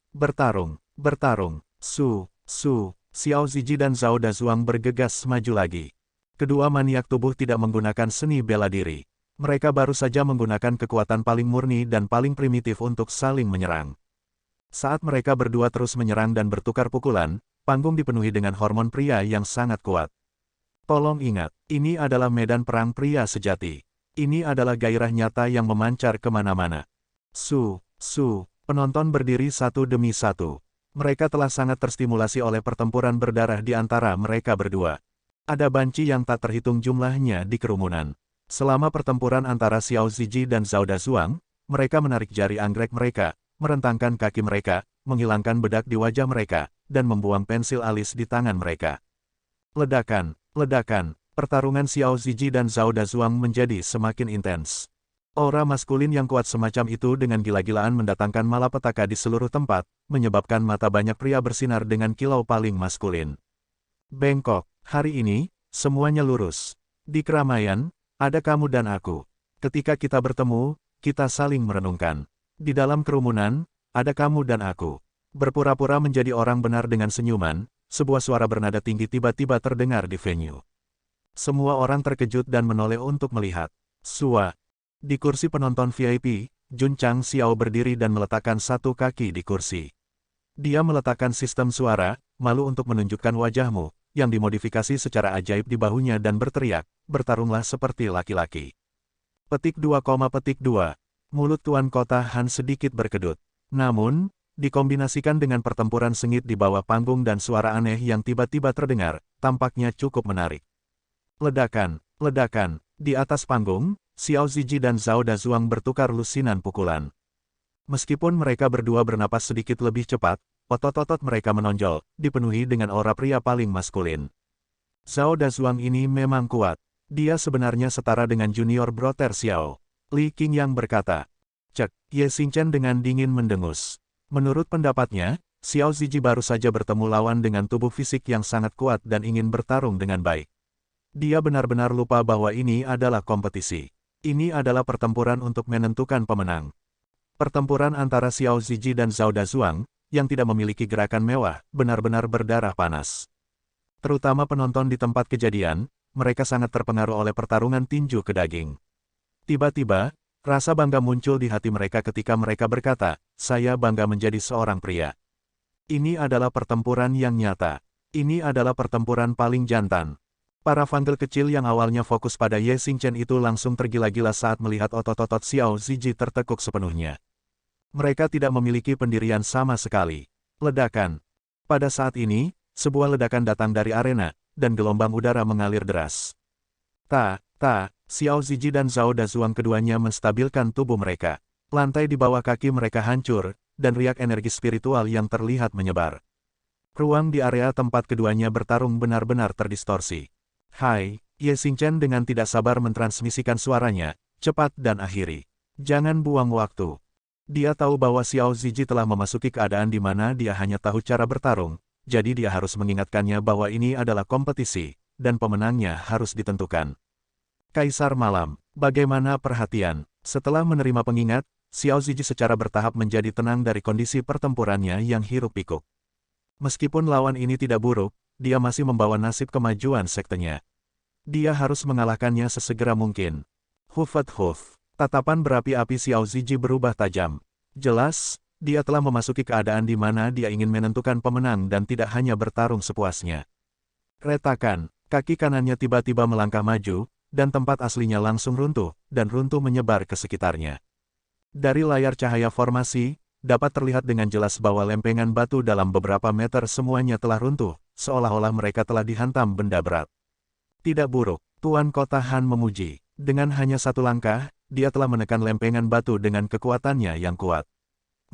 Xiao Ziji dan Zhao Dazuang bergegas maju lagi. Kedua maniak tubuh tidak menggunakan seni bela diri. Mereka baru saja menggunakan kekuatan paling murni dan paling primitif untuk saling menyerang. Saat mereka berdua terus menyerang dan bertukar pukulan, panggung dipenuhi dengan hormon pria yang sangat kuat. Tolong ingat, ini adalah medan perang pria sejati. Ini adalah gairah nyata yang memancar kemana-mana. Penonton berdiri satu demi satu. Mereka telah sangat terstimulasi oleh pertempuran berdarah di antara mereka berdua. Ada banci yang tak terhitung jumlahnya di kerumunan. Selama pertempuran antara Xiao Ziji dan Zhao Dazuang, mereka menarik jari anggrek mereka, merentangkan kaki mereka, menghilangkan bedak di wajah mereka, dan membuang pensil alis di tangan mereka. Ledakan, pertarungan Xiao Ziji dan Zhao Dazuang menjadi semakin intens. Aura maskulin yang kuat semacam itu dengan gila-gilaan mendatangkan malapetaka di seluruh tempat, menyebabkan mata banyak pria bersinar dengan kilau paling maskulin. Bengkok, hari ini, semuanya lurus. Di keramaian, ada kamu dan aku. Ketika kita bertemu, kita saling merenungkan. Di dalam kerumunan, ada kamu dan aku. Berpura-pura menjadi orang benar dengan senyuman, sebuah suara bernada tinggi tiba-tiba terdengar di venue. Semua orang terkejut dan menoleh untuk melihat. Di kursi penonton VIP, Jun Chang Xiao berdiri dan meletakkan satu kaki di kursi. Dia meletakkan sistem suara, malu untuk menunjukkan wajahmu, yang dimodifikasi secara ajaib di bahunya dan berteriak, bertarunglah seperti laki-laki. Petik 2, mulut Tuan Kota Han sedikit berkedut. Namun, dikombinasikan dengan pertempuran sengit di bawah panggung dan suara aneh yang tiba-tiba terdengar, tampaknya cukup menarik. Ledakan, di atas panggung, Xiao Ziji dan Zhao Dazuang bertukar lusinan pukulan. Meskipun mereka berdua bernapas sedikit lebih cepat, otot-otot mereka menonjol, dipenuhi dengan aura pria paling maskulin. Zhao Dazuang ini memang kuat. Dia sebenarnya setara dengan junior brother Xiao. Li Qingyang berkata. Cek, Ye Xingchen dengan dingin mendengus. Menurut pendapatnya, Xiao Ziji baru saja bertemu lawan dengan tubuh fisik yang sangat kuat dan ingin bertarung dengan baik. Dia benar-benar lupa bahwa ini adalah kompetisi. Ini adalah pertempuran untuk menentukan pemenang. Pertempuran antara Xiao Ziji dan Zhao Dazuang, yang tidak memiliki gerakan mewah, benar-benar berdarah panas. Terutama penonton di tempat kejadian, mereka sangat terpengaruh oleh pertarungan tinju ke daging. Tiba-tiba, rasa bangga muncul di hati mereka ketika mereka berkata, saya bangga menjadi seorang pria. Ini adalah pertempuran yang nyata. Ini adalah pertempuran paling jantan. Para vanggel kecil yang awalnya fokus pada Ye Xingchen itu langsung tergila-gila saat melihat otot-otot Xiao Ziji tertekuk sepenuhnya. Mereka tidak memiliki pendirian sama sekali. Ledakan. Pada saat ini, sebuah ledakan datang dari arena, dan gelombang udara mengalir deras. Xiao Ziji dan Zhao Dazuang keduanya menstabilkan tubuh mereka. Lantai di bawah kaki mereka hancur, dan riak energi spiritual yang terlihat menyebar. Ruang di area tempat keduanya bertarung benar-benar terdistorsi. Hai, Ye Xingchen dengan tidak sabar mentransmisikan suaranya, cepat dan akhiri. Jangan buang waktu. Dia tahu bahwa Xiao Ziji telah memasuki keadaan di mana dia hanya tahu cara bertarung, jadi dia harus mengingatkannya bahwa ini adalah kompetisi, dan pemenangnya harus ditentukan. Kaisar Malam, bagaimana perhatian? Setelah menerima pengingat, Xiao Ziji secara bertahap menjadi tenang dari kondisi pertempurannya yang hiruk-pikuk. Meskipun lawan ini tidak buruk, dia masih membawa nasib kemajuan sektenya. Dia harus mengalahkannya sesegera mungkin. Huf. Tatapan berapi-api Xiao Ziji berubah tajam. Jelas, dia telah memasuki keadaan di mana dia ingin menentukan pemenang dan tidak hanya bertarung sepuasnya. Retakan, kaki kanannya tiba-tiba melangkah maju, dan tempat aslinya langsung runtuh, dan runtuh menyebar ke sekitarnya. Dari layar cahaya formasi, dapat terlihat dengan jelas bahwa lempengan batu dalam beberapa meter semuanya telah runtuh, seolah-olah mereka telah dihantam benda berat. Tidak buruk, Tuan Kota Han memuji. Dengan hanya satu langkah, dia telah menekan lempengan batu dengan kekuatannya yang kuat.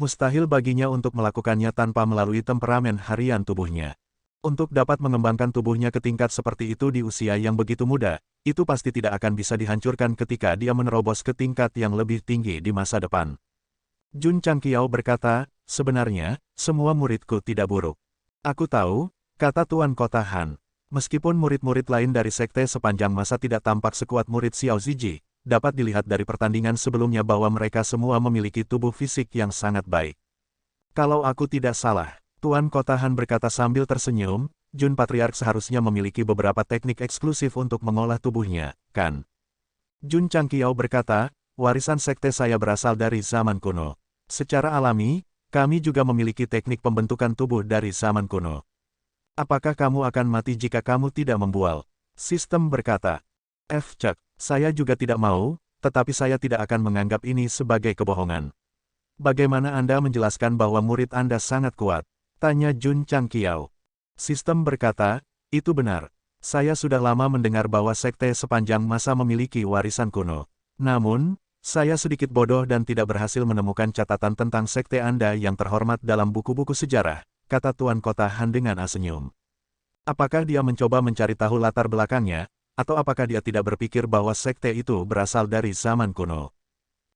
Mustahil baginya untuk melakukannya tanpa melalui temperamen harian tubuhnya. Untuk dapat mengembangkan tubuhnya ke tingkat seperti itu di usia yang begitu muda, itu pasti tidak akan bisa dihancurkan ketika dia menerobos ke tingkat yang lebih tinggi di masa depan. Jun Changqiao berkata, sebenarnya, semua muridku tidak buruk. Aku tahu, kata Tuan Kota Han. Meskipun murid-murid lain dari sekte sepanjang masa tidak tampak sekuat murid Xiao Ziji, dapat dilihat dari pertandingan sebelumnya bahwa mereka semua memiliki tubuh fisik yang sangat baik. Kalau aku tidak salah, Tuan Kota Han berkata sambil tersenyum, Jun Patriark seharusnya memiliki beberapa teknik eksklusif untuk mengolah tubuhnya, kan? Jun Changqiao berkata, warisan sekte saya berasal dari zaman kuno. Secara alami, kami juga memiliki teknik pembentukan tubuh dari zaman kuno. Apakah kamu akan mati jika kamu tidak membual? Sistem berkata. Cek, saya juga tidak mau, tetapi saya tidak akan menganggap ini sebagai kebohongan. Bagaimana Anda menjelaskan bahwa murid Anda sangat kuat? Tanya Jun Changqiao. Sistem berkata, itu benar. Saya sudah lama mendengar bahwa sekte sepanjang masa memiliki warisan kuno. Namun, saya sedikit bodoh dan tidak berhasil menemukan catatan tentang sekte Anda yang terhormat dalam buku-buku sejarah, kata Tuan Kota Han dengan senyum. Apakah dia mencoba mencari tahu latar belakangnya, atau apakah dia tidak berpikir bahwa sekte itu berasal dari zaman kuno?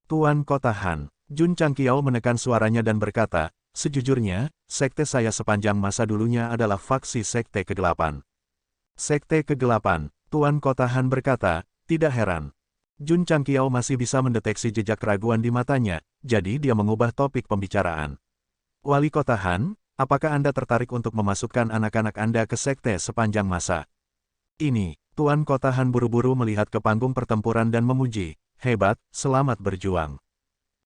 Tuan Kota Han, Jun Changqiao menekan suaranya dan berkata, sejujurnya, sekte saya sepanjang masa dulunya adalah faksi sekte kegelapan. Sekte kegelapan, Tuan Kota Han berkata, tidak heran. Jun Changqiao masih bisa mendeteksi jejak keraguan di matanya, jadi dia mengubah topik pembicaraan. Wali Kota Han, apakah Anda tertarik untuk memasukkan anak-anak Anda ke sekte sepanjang masa? Ini, Tuan Kota Han buru-buru melihat ke panggung pertempuran dan memuji, hebat, selamat berjuang.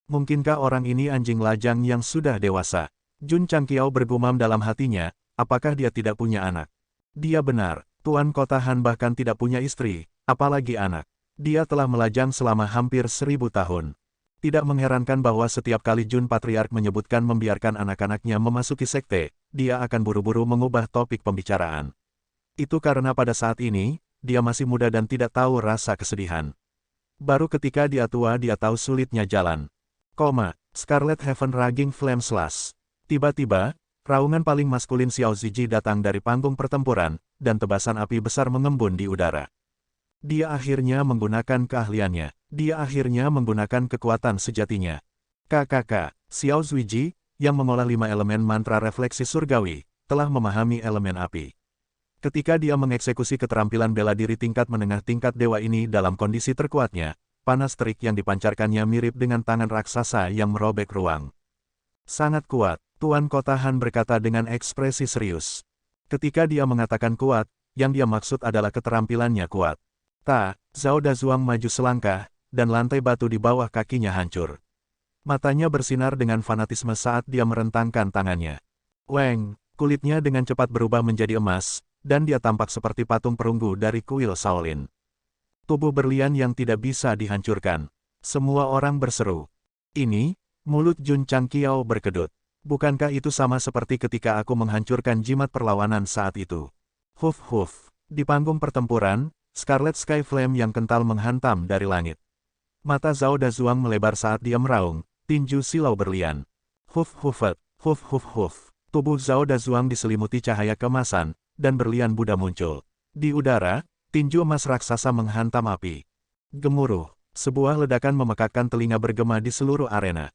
Mungkinkah orang ini anjing lajang yang sudah dewasa? Jun Changqiao bergumam dalam hatinya, apakah dia tidak punya anak? Dia benar, Tuan Kota Han bahkan tidak punya istri, apalagi anak. Dia telah melajang selama hampir 1000 tahun. Tidak mengherankan bahwa setiap kali Jun Patriark menyebutkan membiarkan anak-anaknya memasuki sekte, dia akan buru-buru mengubah topik pembicaraan. Itu karena pada saat ini, dia masih muda dan tidak tahu rasa kesedihan. Baru ketika dia tua dia tahu sulitnya jalan. Scarlet Heaven Raging Flame Slash. Tiba-tiba, raungan paling maskulin Xiao Ziji datang dari panggung pertempuran, dan tebasan api besar mengembun di udara. Dia akhirnya menggunakan keahliannya. Dia akhirnya menggunakan kekuatan sejatinya. Xiao Ziji, yang mengolah 5 elemen mantra refleksi surgawi, telah memahami elemen api. Ketika dia mengeksekusi keterampilan bela diri tingkat menengah tingkat dewa ini dalam kondisi terkuatnya, panas terik yang dipancarkannya mirip dengan tangan raksasa yang merobek ruang. Sangat kuat, Tuan Kota Han berkata dengan ekspresi serius. Ketika dia mengatakan kuat, yang dia maksud adalah keterampilannya kuat. Zhao Dazuang maju selangkah, dan lantai batu di bawah kakinya hancur. Matanya bersinar dengan fanatisme saat dia merentangkan tangannya. Kulitnya dengan cepat berubah menjadi emas, dan dia tampak seperti patung perunggu dari kuil Shaolin. Tubuh berlian yang tidak bisa dihancurkan. Semua orang berseru. Ini, mulut Jun Changqiao berkedut. Bukankah itu sama seperti ketika aku menghancurkan jimat perlawanan saat itu? Huf. Di panggung pertempuran, Scarlet Sky Flame yang kental menghantam dari langit. Mata Zhao Dazuang melebar saat dia meraung, tinju silau berlian. Huf. Tubuh Zhao Dazuang diselimuti cahaya kemasan, dan berlian Buddha muncul. Di udara, tinju emas raksasa menghantam api. Gemuruh, sebuah ledakan memekakkan telinga bergema di seluruh arena.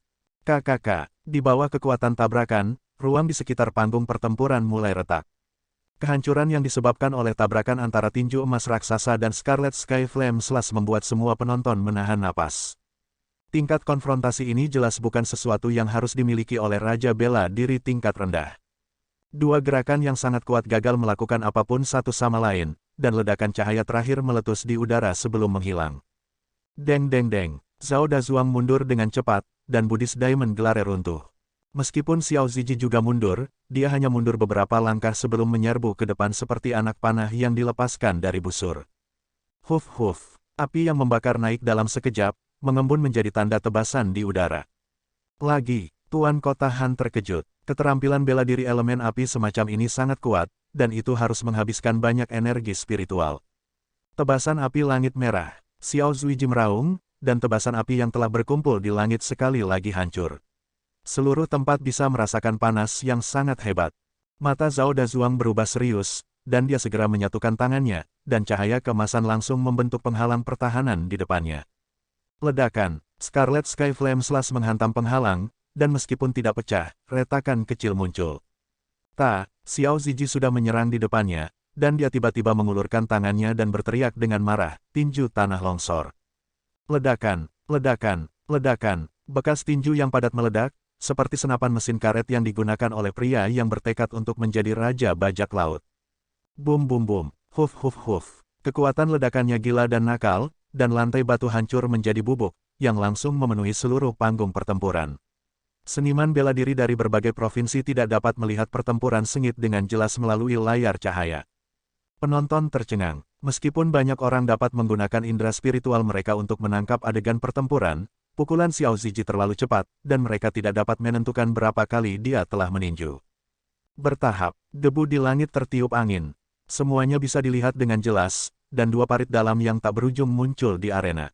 Di bawah kekuatan tabrakan, ruang di sekitar panggung pertempuran mulai retak. Kehancuran yang disebabkan oleh tabrakan antara tinju emas raksasa dan Scarlet Sky Flame Slash membuat semua penonton menahan napas. Tingkat konfrontasi ini jelas bukan sesuatu yang harus dimiliki oleh Raja Bela Diri tingkat rendah. Dua gerakan yang sangat kuat gagal melakukan apapun satu sama lain, dan ledakan cahaya terakhir meletus di udara sebelum menghilang. Deng. Zhao Dazuang mundur dengan cepat, dan Buddhist Diamond Glare runtuh. Meskipun Xiao Ziji juga mundur, dia hanya mundur beberapa langkah sebelum menyerbu ke depan seperti anak panah yang dilepaskan dari busur. Huf. Api yang membakar naik dalam sekejap, mengembun menjadi tanda tebasan di udara. Lagi, Tuan Kota Han terkejut. Keterampilan bela diri elemen api semacam ini sangat kuat, dan itu harus menghabiskan banyak energi spiritual. Tebasan api langit merah, Xiao Ziji meraung, dan tebasan api yang telah berkumpul di langit sekali lagi hancur. Seluruh tempat bisa merasakan panas yang sangat hebat. Mata Zhao Dazuang berubah serius, dan dia segera menyatukan tangannya, dan cahaya keemasan langsung membentuk penghalang pertahanan di depannya. Ledakan, Scarlet Sky Flame Slash menghantam penghalang, dan meskipun tidak pecah, retakan kecil muncul. Xiao Ziji sudah menyerang di depannya, dan dia tiba-tiba mengulurkan tangannya dan berteriak dengan marah, tinju tanah longsor. Ledakan. Bekas tinju yang padat meledak, seperti senapan mesin karet yang digunakan oleh pria yang bertekad untuk menjadi raja bajak laut. Bum bum bum, huf huf huf. Kekuatan ledakannya gila dan nakal, dan lantai batu hancur menjadi bubuk, yang langsung memenuhi seluruh panggung pertempuran. Seniman bela diri dari berbagai provinsi tidak dapat melihat pertempuran sengit dengan jelas melalui layar cahaya. Penonton tercengang. Meskipun banyak orang dapat menggunakan indera spiritual mereka untuk menangkap adegan pertempuran, pukulan Xiao Ziji terlalu cepat, dan mereka tidak dapat menentukan berapa kali dia telah meninju. Bertahap, debu di langit tertiup angin. Semuanya bisa dilihat dengan jelas, dan dua parit dalam yang tak berujung muncul di arena.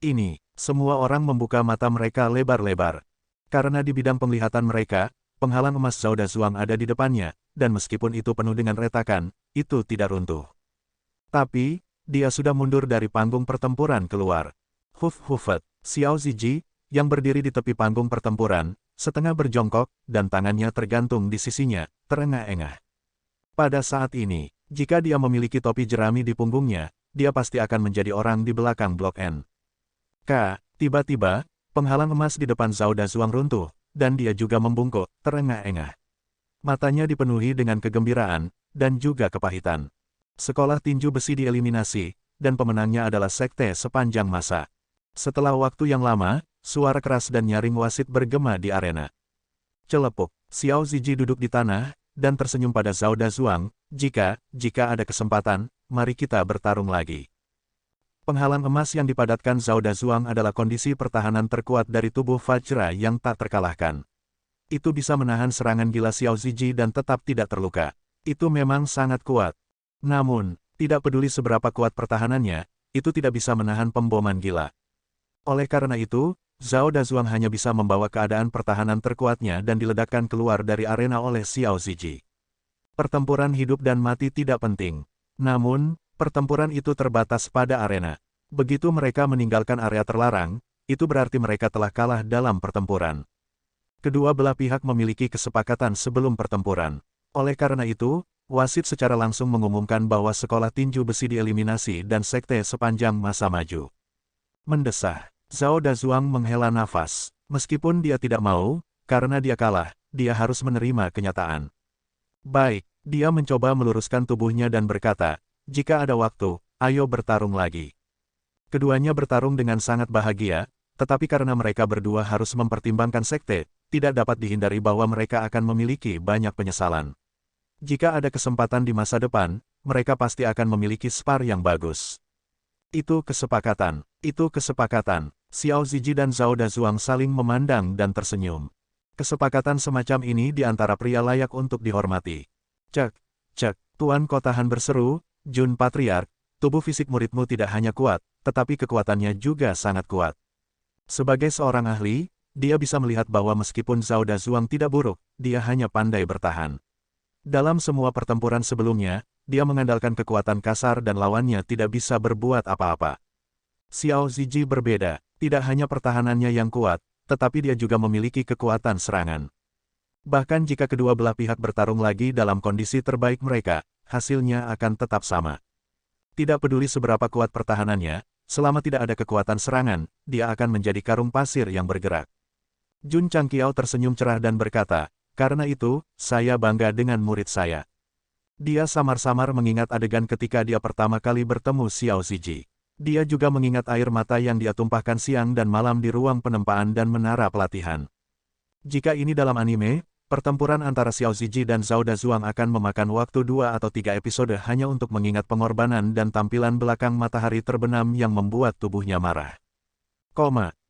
Ini, semua orang membuka mata mereka lebar-lebar. Karena di bidang penglihatan mereka, penghalang emas Zhao Dazuang ada di depannya, dan meskipun itu penuh dengan retakan, itu tidak runtuh. Tapi, dia sudah mundur dari panggung pertempuran keluar. Huf-hufet, Xiao Ziji, yang berdiri di tepi panggung pertempuran, setengah berjongkok, dan tangannya tergantung di sisinya, terengah-engah. Pada saat ini, jika dia memiliki topi jerami di punggungnya, dia pasti akan menjadi orang di belakang Blok N. Tiba-tiba, penghalang emas di depan Zhao Dazuang runtuh, dan dia juga membungkuk, terengah-engah. Matanya dipenuhi dengan kegembiraan, dan juga kepahitan. Sekolah tinju besi dieliminasi, dan pemenangnya adalah sekte sepanjang masa. Setelah waktu yang lama, suara keras dan nyaring wasit bergema di arena. Celepuk, Xiao Ziji duduk di tanah, dan tersenyum pada Zhao Dazuang, jika ada kesempatan, mari kita bertarung lagi. Penghalang emas yang dipadatkan Zhao Dazuang adalah kondisi pertahanan terkuat dari tubuh Vajra yang tak terkalahkan. Itu bisa menahan serangan gila Xiao Ziji dan tetap tidak terluka. Itu memang sangat kuat. Namun, tidak peduli seberapa kuat pertahanannya, itu tidak bisa menahan pemboman gila. Oleh karena itu, Zhao Dazuang hanya bisa membawa keadaan pertahanan terkuatnya dan diledakkan keluar dari arena oleh Xiao Ziji. Pertempuran hidup dan mati tidak penting. Namun, pertempuran itu terbatas pada arena. Begitu mereka meninggalkan area terlarang, itu berarti mereka telah kalah dalam pertempuran. Kedua belah pihak memiliki kesepakatan sebelum pertempuran. Oleh karena itu, wasit secara langsung mengumumkan bahwa sekolah tinju besi dieliminasi dan sekte sepanjang masa maju. Mendesah, Zhao Dazuang menghela nafas. Meskipun dia tidak mau, karena dia kalah, dia harus menerima kenyataan. Baik, dia mencoba meluruskan tubuhnya dan berkata, jika ada waktu, ayo bertarung lagi. Keduanya bertarung dengan sangat bahagia, tetapi karena mereka berdua harus mempertimbangkan sekte, tidak dapat dihindari bahwa mereka akan memiliki banyak penyesalan. Jika ada kesempatan di masa depan, mereka pasti akan memiliki spar yang bagus. Itu kesepakatan. Xiao Ziji dan Zhao Dazuang saling memandang dan tersenyum. Kesepakatan semacam ini di antara pria layak untuk dihormati. Cek, Tuan Kotahan berseru, Jun Patriark, tubuh fisik muridmu tidak hanya kuat, tetapi kekuatannya juga sangat kuat. Sebagai seorang ahli, dia bisa melihat bahwa meskipun Zhao Dazuang tidak buruk, dia hanya pandai bertahan. Dalam semua pertempuran sebelumnya, dia mengandalkan kekuatan kasar dan lawannya tidak bisa berbuat apa-apa. Xiao Ziji berbeda, tidak hanya pertahanannya yang kuat, tetapi dia juga memiliki kekuatan serangan. Bahkan jika kedua belah pihak bertarung lagi dalam kondisi terbaik mereka, hasilnya akan tetap sama. Tidak peduli seberapa kuat pertahanannya, selama tidak ada kekuatan serangan, dia akan menjadi karung pasir yang bergerak. Jun Changqiao tersenyum cerah dan berkata, karena itu, saya bangga dengan murid saya. Dia samar-samar mengingat adegan ketika dia pertama kali bertemu Xiao Ziji. Dia juga mengingat air mata yang dia tumpahkan siang dan malam di ruang penempaan dan menara pelatihan. Jika ini dalam anime, pertempuran antara Xiao Ziji dan Zhao Dazuang akan memakan waktu 2 atau 3 episode hanya untuk mengingat pengorbanan dan tampilan belakang matahari terbenam yang membuat tubuhnya marah.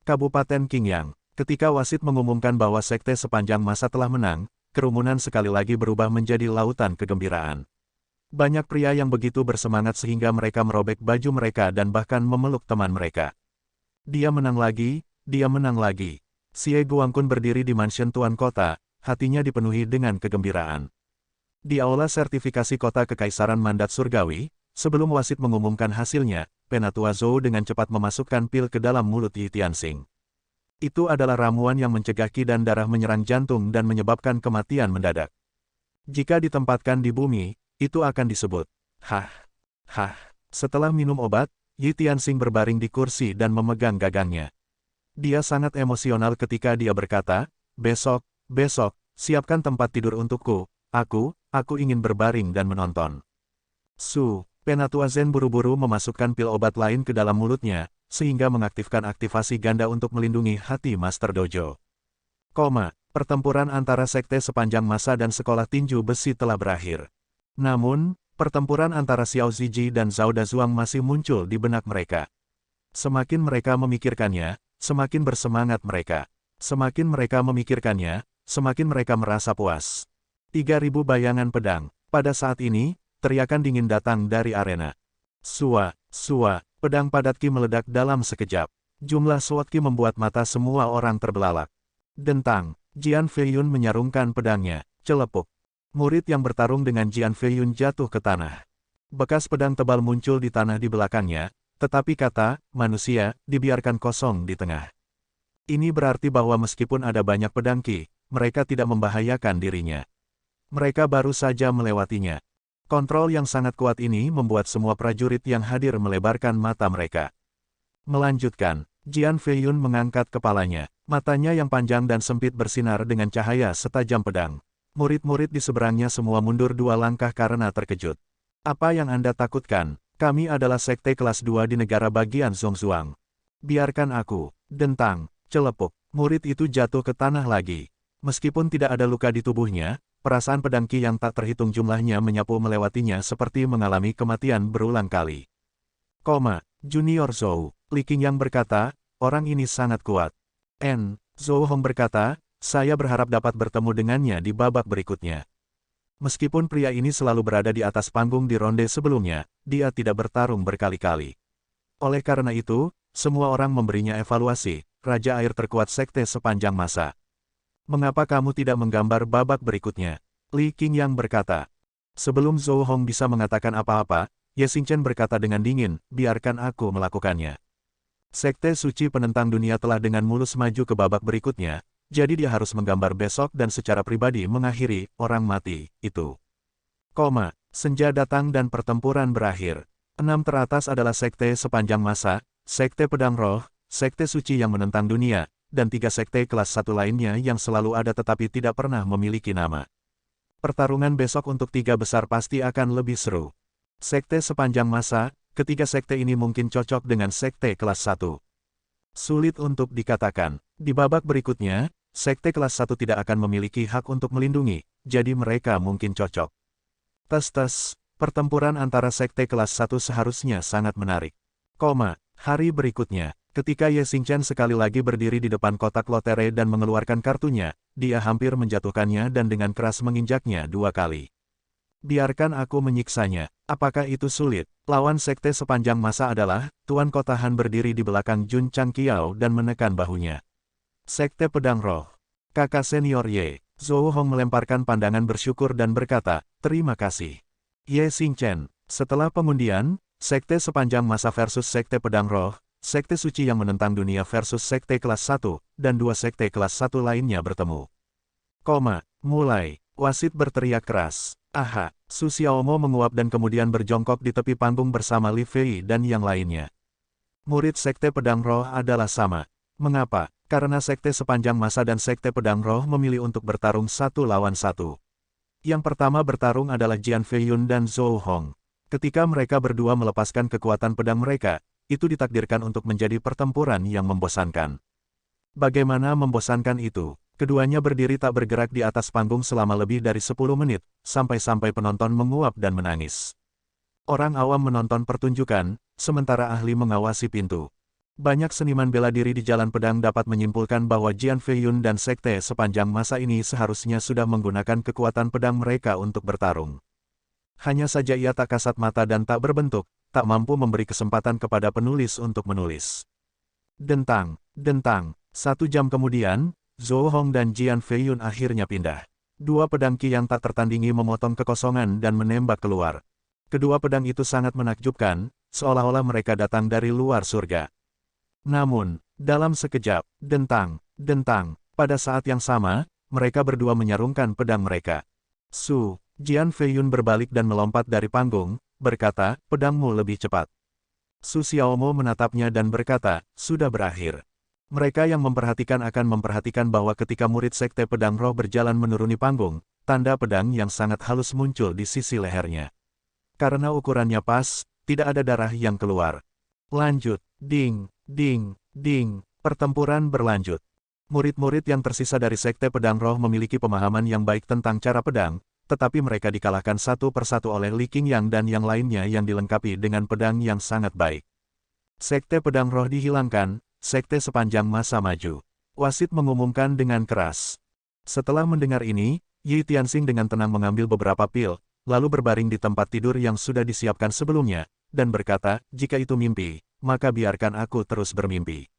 Kabupaten Qingyang. Ketika wasit mengumumkan bahwa sekte sepanjang masa telah menang, kerumunan sekali lagi berubah menjadi lautan kegembiraan. Banyak pria yang begitu bersemangat sehingga mereka merobek baju mereka dan bahkan memeluk teman mereka. Dia menang lagi, dia menang lagi. Xie Guangqun berdiri di mansion Tuan Kota, hatinya dipenuhi dengan kegembiraan. Di aula sertifikasi kota Kekaisaran Mandat Surgawi, sebelum wasit mengumumkan hasilnya, Penatua Zhou dengan cepat memasukkan pil ke dalam mulut Yi Tianxing. Itu adalah ramuan yang mencegah qi dan darah menyerang jantung dan menyebabkan kematian mendadak. Jika ditempatkan di bumi, itu akan disebut Setelah minum obat, Yi Tianxing berbaring di kursi dan memegang gagangnya. Dia sangat emosional ketika dia berkata, besok, siapkan tempat tidur untukku, aku ingin berbaring dan menonton. Su, Penatua Zen buru-buru memasukkan pil obat lain ke dalam mulutnya, sehingga mengaktifkan aktivasi ganda untuk melindungi hati Master Dojo. Pertempuran antara sekte sepanjang masa dan sekolah tinju besi telah berakhir. Namun, pertempuran antara Xiao Ziji dan Zhao Dazuang masih muncul di benak mereka. Semakin mereka memikirkannya, semakin bersemangat mereka. Semakin mereka memikirkannya, semakin mereka merasa puas. 3.000 bayangan pedang. Pada saat ini, teriakan dingin datang dari arena. Sua, sua, pedang padat Ki meledak dalam sekejap. Jumlah SWAT Ki membuat mata semua orang terbelalak. Dentang, Jian Feiyun menyarungkan pedangnya, celepuk. Murid yang bertarung dengan Jian Feiyun jatuh ke tanah. Bekas pedang tebal muncul di tanah di belakangnya, tetapi kata, manusia, dibiarkan kosong di tengah. Ini berarti bahwa meskipun ada banyak pedang Ki, mereka tidak membahayakan dirinya. Mereka baru saja melewatinya. Kontrol yang sangat kuat ini membuat semua prajurit yang hadir melebarkan mata mereka. Melanjutkan, Jian Feiyun mengangkat kepalanya. Matanya yang panjang dan sempit bersinar dengan cahaya setajam pedang. Murid-murid di seberangnya semua mundur 2 langkah karena terkejut. Apa yang Anda takutkan? Kami adalah sekte kelas 2 di negara bagian Zhongzuang. Biarkan aku. Dentang, celepuk. Murid itu jatuh ke tanah lagi. Meskipun tidak ada luka di tubuhnya, perasaan pedang Ki yang tak terhitung jumlahnya menyapu melewatinya seperti mengalami kematian berulang kali. Junior Zhou, Li Qingyang berkata, orang ini sangat kuat. Zhou Hong berkata, saya berharap dapat bertemu dengannya di babak berikutnya. Meskipun pria ini selalu berada di atas panggung di ronde sebelumnya, dia tidak bertarung berkali-kali. Oleh karena itu, semua orang memberinya evaluasi, Raja Air terkuat sekte sepanjang masa. Mengapa kamu tidak menggambar babak berikutnya? Li Qingyang berkata. Sebelum Zhou Hong bisa mengatakan apa-apa, Ye Xingchen berkata dengan dingin, biarkan aku melakukannya. Sekte suci penentang dunia telah dengan mulus maju ke babak berikutnya, jadi dia harus menggambar besok dan secara pribadi mengakhiri orang mati itu. Senja datang dan pertempuran berakhir. 6 teratas adalah sekte sepanjang masa, sekte pedang roh, sekte suci yang menentang dunia, dan 3 sekte kelas 1 lainnya yang selalu ada tetapi tidak pernah memiliki nama. Pertarungan besok untuk 3 besar pasti akan lebih seru. Sekte sepanjang masa, ketiga sekte ini mungkin cocok dengan sekte kelas 1. Sulit untuk dikatakan. Di babak berikutnya, sekte kelas 1 tidak akan memiliki hak untuk melindungi, jadi mereka mungkin cocok. Tes-tes, pertempuran antara sekte kelas 1 seharusnya sangat menarik. Hari berikutnya, ketika Ye Xingchen sekali lagi berdiri di depan kotak lotere dan mengeluarkan kartunya, dia hampir menjatuhkannya dan dengan keras menginjaknya 2 kali. Biarkan aku menyiksanya. Apakah itu sulit? Lawan sekte sepanjang masa adalah, Tuan Kota Han berdiri di belakang Jun Changqiao dan menekan bahunya. Sekte pedang roh. Kakak senior Ye, Zhou Hong melemparkan pandangan bersyukur dan berkata, terima kasih. Ye Xingchen, setelah pengundian, sekte sepanjang masa versus sekte pedang roh, sekte suci yang menentang dunia versus sekte kelas 1, dan 2 sekte kelas 1 lainnya bertemu. Mulai, wasit berteriak keras. Aha, Su Xiaomo menguap dan kemudian berjongkok di tepi panggung bersama Li Fei dan yang lainnya. Murid sekte pedang roh adalah sama. Mengapa? Karena sekte sepanjang masa dan sekte pedang roh memilih untuk bertarung 1 lawan 1. Yang pertama bertarung adalah Jian Feiyun dan Zhou Hong. Ketika mereka berdua melepaskan kekuatan pedang mereka, itu ditakdirkan untuk menjadi pertempuran yang membosankan. Bagaimana membosankan itu? Keduanya berdiri tak bergerak di atas panggung selama lebih dari 10 menit, sampai-sampai penonton menguap dan menangis. Orang awam menonton pertunjukan, sementara ahli mengawasi pintu. Banyak seniman bela diri di jalan pedang dapat menyimpulkan bahwa Jian Feiyun dan sekte sepanjang masa ini seharusnya sudah menggunakan kekuatan pedang mereka untuk bertarung. Hanya saja ia tak kasat mata dan tak berbentuk, tak mampu memberi kesempatan kepada penulis untuk menulis. Dentang. 1 jam kemudian, Zhou Hong dan Jian Feiyun akhirnya pindah. 2 pedang Ki yang tak tertandingi memotong kekosongan dan menembak keluar. Kedua pedang itu sangat menakjubkan, seolah-olah mereka datang dari luar surga. Namun, dalam sekejap, dentang, pada saat yang sama, mereka berdua menyarungkan pedang mereka. Jian Feiyun berbalik dan melompat dari panggung, berkata, pedangmu lebih cepat. Su Xiaomo menatapnya dan berkata, sudah berakhir. Mereka yang memperhatikan akan memperhatikan bahwa ketika murid sekte pedang roh berjalan menuruni panggung, tanda pedang yang sangat halus muncul di sisi lehernya. Karena ukurannya pas, tidak ada darah yang keluar. Lanjut, ding, ding, ding, pertempuran berlanjut. Murid-murid yang tersisa dari Sekte Pedang Roh memiliki pemahaman yang baik tentang cara pedang, tetapi mereka dikalahkan satu persatu oleh Li Qingyang dan yang lainnya yang dilengkapi dengan pedang yang sangat baik. Sekte Pedang Roh dihilangkan, sekte sepanjang masa maju. Wasit mengumumkan dengan keras. Setelah mendengar ini, Yi Tianxing dengan tenang mengambil beberapa pil, lalu berbaring di tempat tidur yang sudah disiapkan sebelumnya, dan berkata, jika itu mimpi, maka biarkan aku terus bermimpi.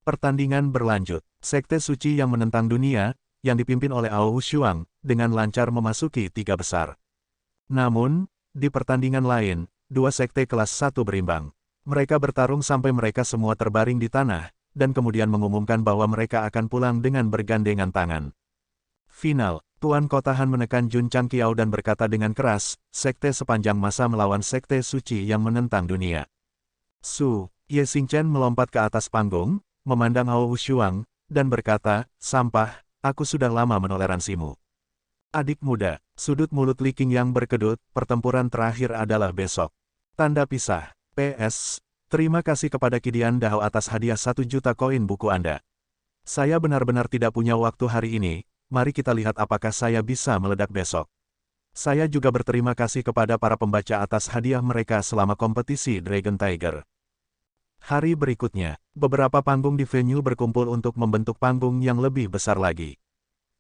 Pertandingan berlanjut. Sekte suci yang menentang dunia, yang dipimpin oleh Ao Shuang, dengan lancar memasuki 3 besar. Namun, di pertandingan lain, 2 sekte kelas 1 berimbang. Mereka bertarung sampai mereka semua terbaring di tanah, dan kemudian mengumumkan bahwa mereka akan pulang dengan bergandengan tangan. Final. Tuan Kotahan menekan Jun Changqiao dan berkata dengan keras, sekte sepanjang masa melawan sekte suci yang menentang dunia. Ye Xingchen melompat ke atas panggung, memandang Ao Shuang, dan berkata, sampah, aku sudah lama menoleransimu. Adik muda, sudut mulut Li Qingyang berkedut, pertempuran terakhir adalah besok. Tanda pisah. PS, terima kasih kepada Kidian Dao atas hadiah 1 juta koin buku Anda. Saya benar-benar tidak punya waktu hari ini. Mari kita lihat apakah saya bisa meledak besok. Saya juga berterima kasih kepada para pembaca atas hadiah mereka selama kompetisi Dragon Tiger. Hari berikutnya, beberapa panggung di venue berkumpul untuk membentuk panggung yang lebih besar lagi.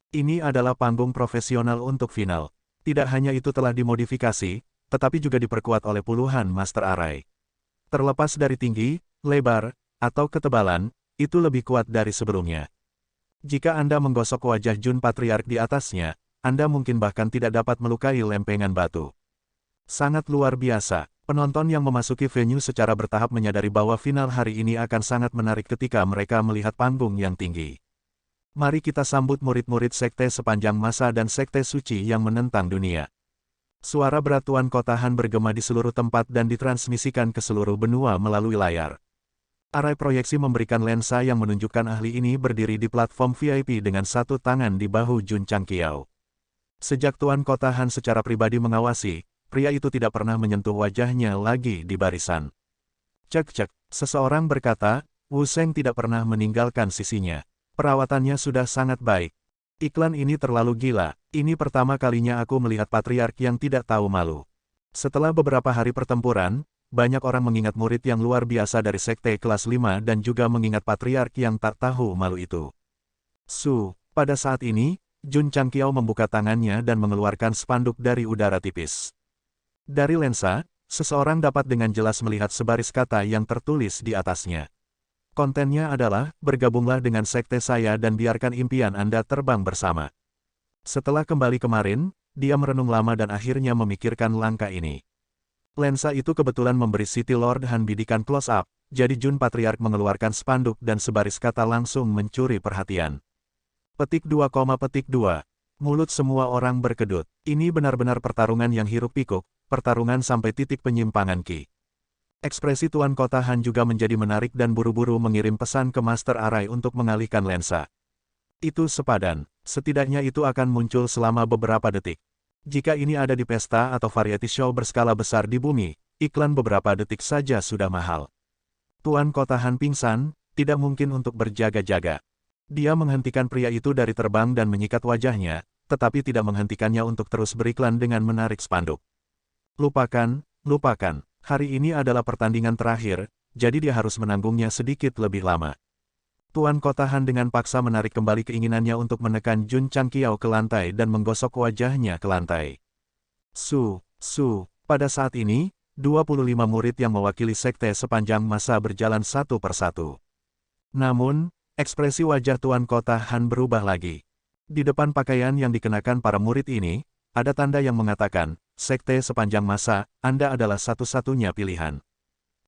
Ini adalah panggung profesional untuk final. Tidak hanya itu telah dimodifikasi, tetapi juga diperkuat oleh puluhan Master Arai. Terlepas dari tinggi, lebar, atau ketebalan, itu lebih kuat dari sebelumnya. Jika Anda menggosok wajah Jun Patriark di atasnya, Anda mungkin bahkan tidak dapat melukai lempengan batu. Sangat luar biasa, penonton yang memasuki venue secara bertahap menyadari bahwa final hari ini akan sangat menarik ketika mereka melihat panggung yang tinggi. Mari kita sambut murid-murid sekte sepanjang masa dan sekte suci yang menentang dunia. Suara berat Tuan Kotahan bergema di seluruh tempat dan ditransmisikan ke seluruh benua melalui layar. Arai proyeksi memberikan lensa yang menunjukkan ahli ini berdiri di platform VIP dengan satu tangan di bahu Jun Changqiao. Sejak Tuan Kotahan secara pribadi mengawasi, pria itu tidak pernah menyentuh wajahnya lagi di barisan. Cek-cek, seseorang berkata, Wu Sheng tidak pernah meninggalkan sisinya. Perawatannya sudah sangat baik. Iklan ini terlalu gila, ini pertama kalinya aku melihat patriark yang tidak tahu malu. Setelah beberapa hari pertempuran, banyak orang mengingat murid yang luar biasa dari sekte kelas 5 dan juga mengingat patriark yang tak tahu malu itu. Pada saat ini, Jun Changqiao membuka tangannya dan mengeluarkan spanduk dari udara tipis. Dari lensa, seseorang dapat dengan jelas melihat sebaris kata yang tertulis di atasnya. Kontennya adalah, bergabunglah dengan sekte saya dan biarkan impian Anda terbang bersama. Setelah kembali kemarin, dia merenung lama dan akhirnya memikirkan langkah ini. Lensa itu kebetulan memberi City Lord Han bidikan close-up, jadi Jun Patriark mengeluarkan spanduk dan sebaris kata langsung mencuri perhatian. Petik 2, Mulut semua orang berkedut. Ini benar-benar pertarungan yang hiruk-pikuk, pertarungan sampai titik penyimpangan Ki. Ekspresi Tuan Kotahan juga menjadi menarik dan buru-buru mengirim pesan ke Master Arai untuk mengalihkan lensa. Itu sepadan, setidaknya itu akan muncul selama beberapa detik. Jika ini ada di pesta atau variety show berskala besar di bumi, iklan beberapa detik saja sudah mahal. Tuan Kotahan pingsan, tidak mungkin untuk berjaga-jaga. Dia menghentikan pria itu dari terbang dan menyikat wajahnya, tetapi tidak menghentikannya untuk terus beriklan dengan menarik spanduk. Lupakan, hari ini adalah pertandingan terakhir, jadi dia harus menanggungnya sedikit lebih lama. Tuan Kotahan dengan paksa menarik kembali keinginannya untuk menekan Jun Changqiao ke lantai dan menggosok wajahnya ke lantai. Pada saat ini, 25 murid yang mewakili sekte sepanjang masa berjalan satu persatu. Namun, ekspresi wajah Tuan Kotahan berubah lagi. Di depan pakaian yang dikenakan para murid ini, ada tanda yang mengatakan, sekte sepanjang masa, Anda adalah satu-satunya pilihan.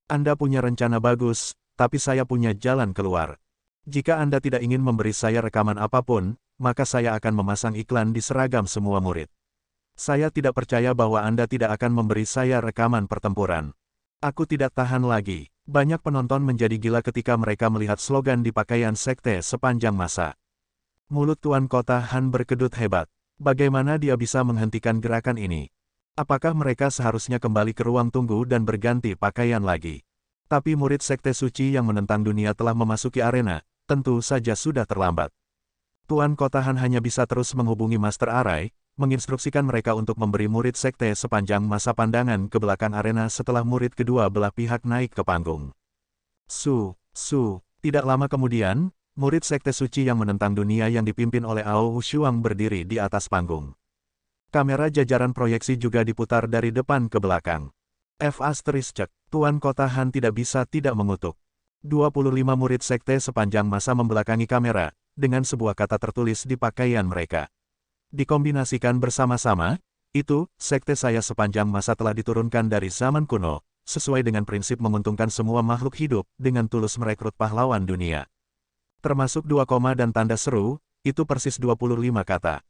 Anda punya rencana bagus, tapi saya punya jalan keluar. Jika Anda tidak ingin memberi saya rekaman apapun, maka saya akan memasang iklan di seragam semua murid. Saya tidak percaya bahwa Anda tidak akan memberi saya rekaman pertempuran. Aku tidak tahan lagi. Banyak penonton menjadi gila ketika mereka melihat slogan di pakaian sekte sepanjang masa. Mulut Tuan Kotahan berkedut hebat. Bagaimana dia bisa menghentikan gerakan ini? Apakah mereka seharusnya kembali ke ruang tunggu dan berganti pakaian lagi? Tapi murid Sekte Suci yang menentang dunia telah memasuki arena, tentu saja sudah terlambat. Tuan Kotahan hanya bisa terus menghubungi Master Arai, menginstruksikan mereka untuk memberi murid sekte sepanjang masa pandangan ke belakang arena setelah murid kedua belah pihak naik ke panggung. Tidak lama kemudian, murid Sekte Suci yang menentang dunia yang dipimpin oleh Ao Wushuang berdiri di atas panggung. Kamera jajaran proyeksi juga diputar dari depan ke belakang. F***, Tuan Kotahan tidak bisa tidak mengutuk. 25 murid sekte sepanjang masa membelakangi kamera, dengan sebuah kata tertulis di pakaian mereka. Dikombinasikan bersama-sama, itu, sekte saya sepanjang masa telah diturunkan dari zaman kuno, sesuai dengan prinsip menguntungkan semua makhluk hidup, dengan tulus merekrut pahlawan dunia. Termasuk 2 koma dan tanda seru, itu persis 25 kata.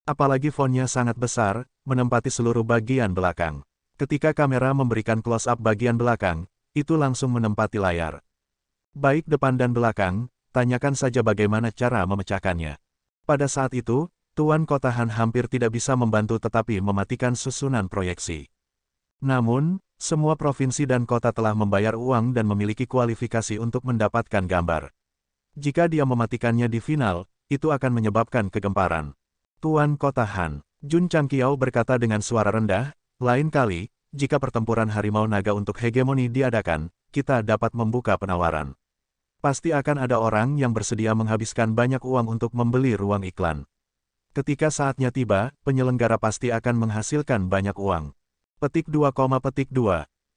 Apalagi fontnya sangat besar, menempati seluruh bagian belakang. Ketika kamera memberikan close-up bagian belakang, itu langsung menempati layar. Baik depan dan belakang, tanyakan saja bagaimana cara memecahkannya. Pada saat itu, Tuan Kotahan hampir tidak bisa membantu tetapi mematikan susunan proyeksi. Namun, semua provinsi dan kota telah membayar uang dan memiliki kualifikasi untuk mendapatkan gambar. Jika dia mematikannya di final, itu akan menyebabkan kegemparan. Tuan Kotahan, Jun Changqiao berkata dengan suara rendah, lain kali, jika pertempuran harimau naga untuk hegemoni diadakan, kita dapat membuka penawaran. Pasti akan ada orang yang bersedia menghabiskan banyak uang untuk membeli ruang iklan. Ketika saatnya tiba, penyelenggara pasti akan menghasilkan banyak uang. Petik 2,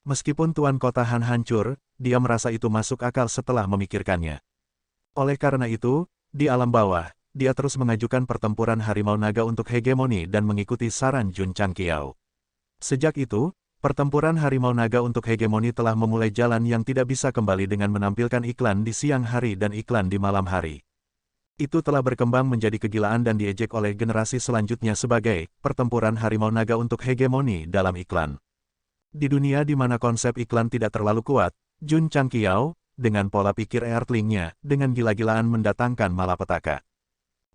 Meskipun Tuan Kotahan hancur, dia merasa itu masuk akal setelah memikirkannya. Oleh karena itu, di alam bawah, dia terus mengajukan pertempuran harimau naga untuk hegemoni dan mengikuti saran Jun Changqiao. Sejak itu, pertempuran harimau naga untuk hegemoni telah memulai jalan yang tidak bisa kembali dengan menampilkan iklan di siang hari dan iklan di malam hari. Itu telah berkembang menjadi kegilaan dan diejek oleh generasi selanjutnya sebagai pertempuran harimau naga untuk hegemoni dalam iklan. Di dunia di mana konsep iklan tidak terlalu kuat, Jun Changqiao, dengan pola pikir Earthlingnya, dengan gila-gilaan mendatangkan malapetaka.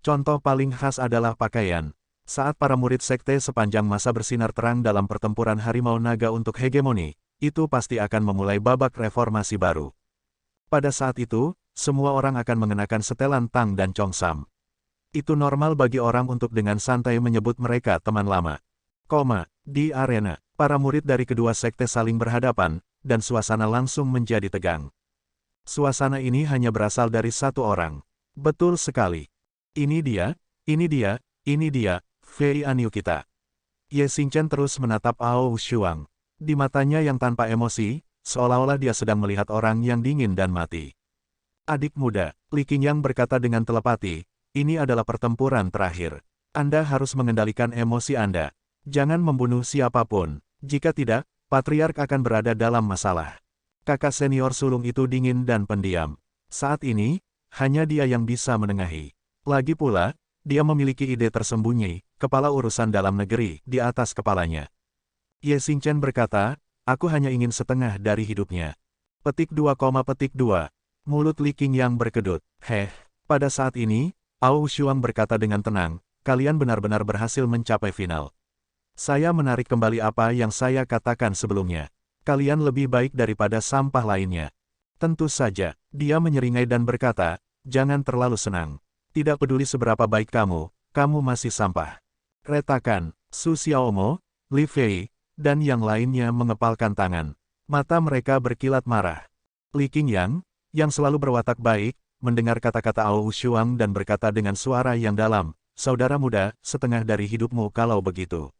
Contoh paling khas adalah pakaian. Saat para murid sekte sepanjang masa bersinar terang dalam pertempuran harimau naga untuk hegemoni, itu pasti akan memulai babak reformasi baru. Pada saat itu, semua orang akan mengenakan setelan Tang dan Chongsam. Itu normal bagi orang untuk dengan santai menyebut mereka teman lama. Di arena, para murid dari kedua sekte saling berhadapan, dan suasana langsung menjadi tegang. Suasana ini hanya berasal dari satu orang. Betul sekali. Ini dia, Fei Anyu kita. Ye Xingchen terus menatap Ao Wushuang. Di matanya yang tanpa emosi, seolah-olah dia sedang melihat orang yang dingin dan mati. Adik muda, Li Qingyang berkata dengan telepati, ini adalah pertempuran terakhir. Anda harus mengendalikan emosi Anda. Jangan membunuh siapapun. Jika tidak, Patriark akan berada dalam masalah. Kakak senior sulung itu dingin dan pendiam. Saat ini, hanya dia yang bisa menengahi. Lagi pula, dia memiliki ide tersembunyi, kepala urusan dalam negeri, di atas kepalanya. Ye Xingchen berkata, aku hanya ingin setengah dari hidupnya. Petik 2, Mulut Li Qingyang berkedut. Pada saat ini, Ao Wushuang berkata dengan tenang, kalian benar-benar berhasil mencapai final. Saya menarik kembali apa yang saya katakan sebelumnya. Kalian lebih baik daripada sampah lainnya. Tentu saja, dia menyeringai dan berkata, jangan terlalu senang. Tidak peduli seberapa baik kamu masih sampah. Retakan, Su Xiaomo, Li Fei, dan yang lainnya mengepalkan tangan. Mata mereka berkilat marah. Li Qingyang, yang selalu berwatak baik, mendengar kata-kata Ao Wushuang dan berkata dengan suara yang dalam, saudara muda, setengah dari hidupmu kalau begitu.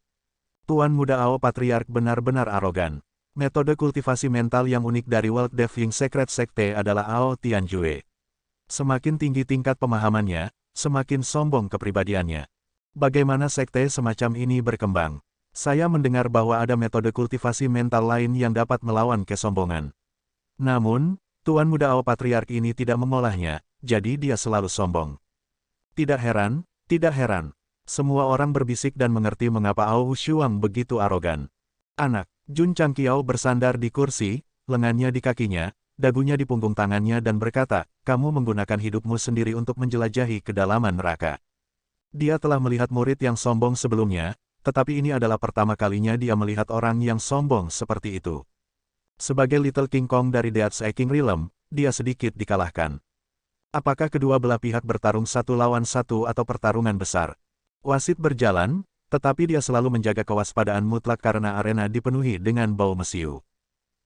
Tuan muda Ao Patriark benar-benar arogan. Metode kultivasi mental yang unik dari World Deving Secret Sekte adalah Ao Tianjue. Semakin tinggi tingkat pemahamannya, semakin sombong kepribadiannya. Bagaimana sekte semacam ini berkembang? Saya mendengar bahwa ada metode kultivasi mental lain yang dapat melawan kesombongan. Namun, Tuan muda Ao Patriark ini tidak mengolahnya, jadi dia selalu sombong. Tidak heran. Semua orang berbisik dan mengerti mengapa Ao Wushuang begitu arogan. Anak, Jun Changqiao bersandar di kursi, lengannya di kakinya, dagunya di punggung tangannya dan berkata, kamu menggunakan hidupmu sendiri untuk menjelajahi kedalaman neraka. Dia telah melihat murid yang sombong sebelumnya, tetapi ini adalah pertama kalinya dia melihat orang yang sombong seperti itu. Sebagai Little King Kong dari Death Shaking Realm, dia sedikit dikalahkan. Apakah kedua belah pihak bertarung satu lawan satu atau pertarungan besar? Wasit berjalan, tetapi dia selalu menjaga kewaspadaan mutlak karena arena dipenuhi dengan bau mesiu.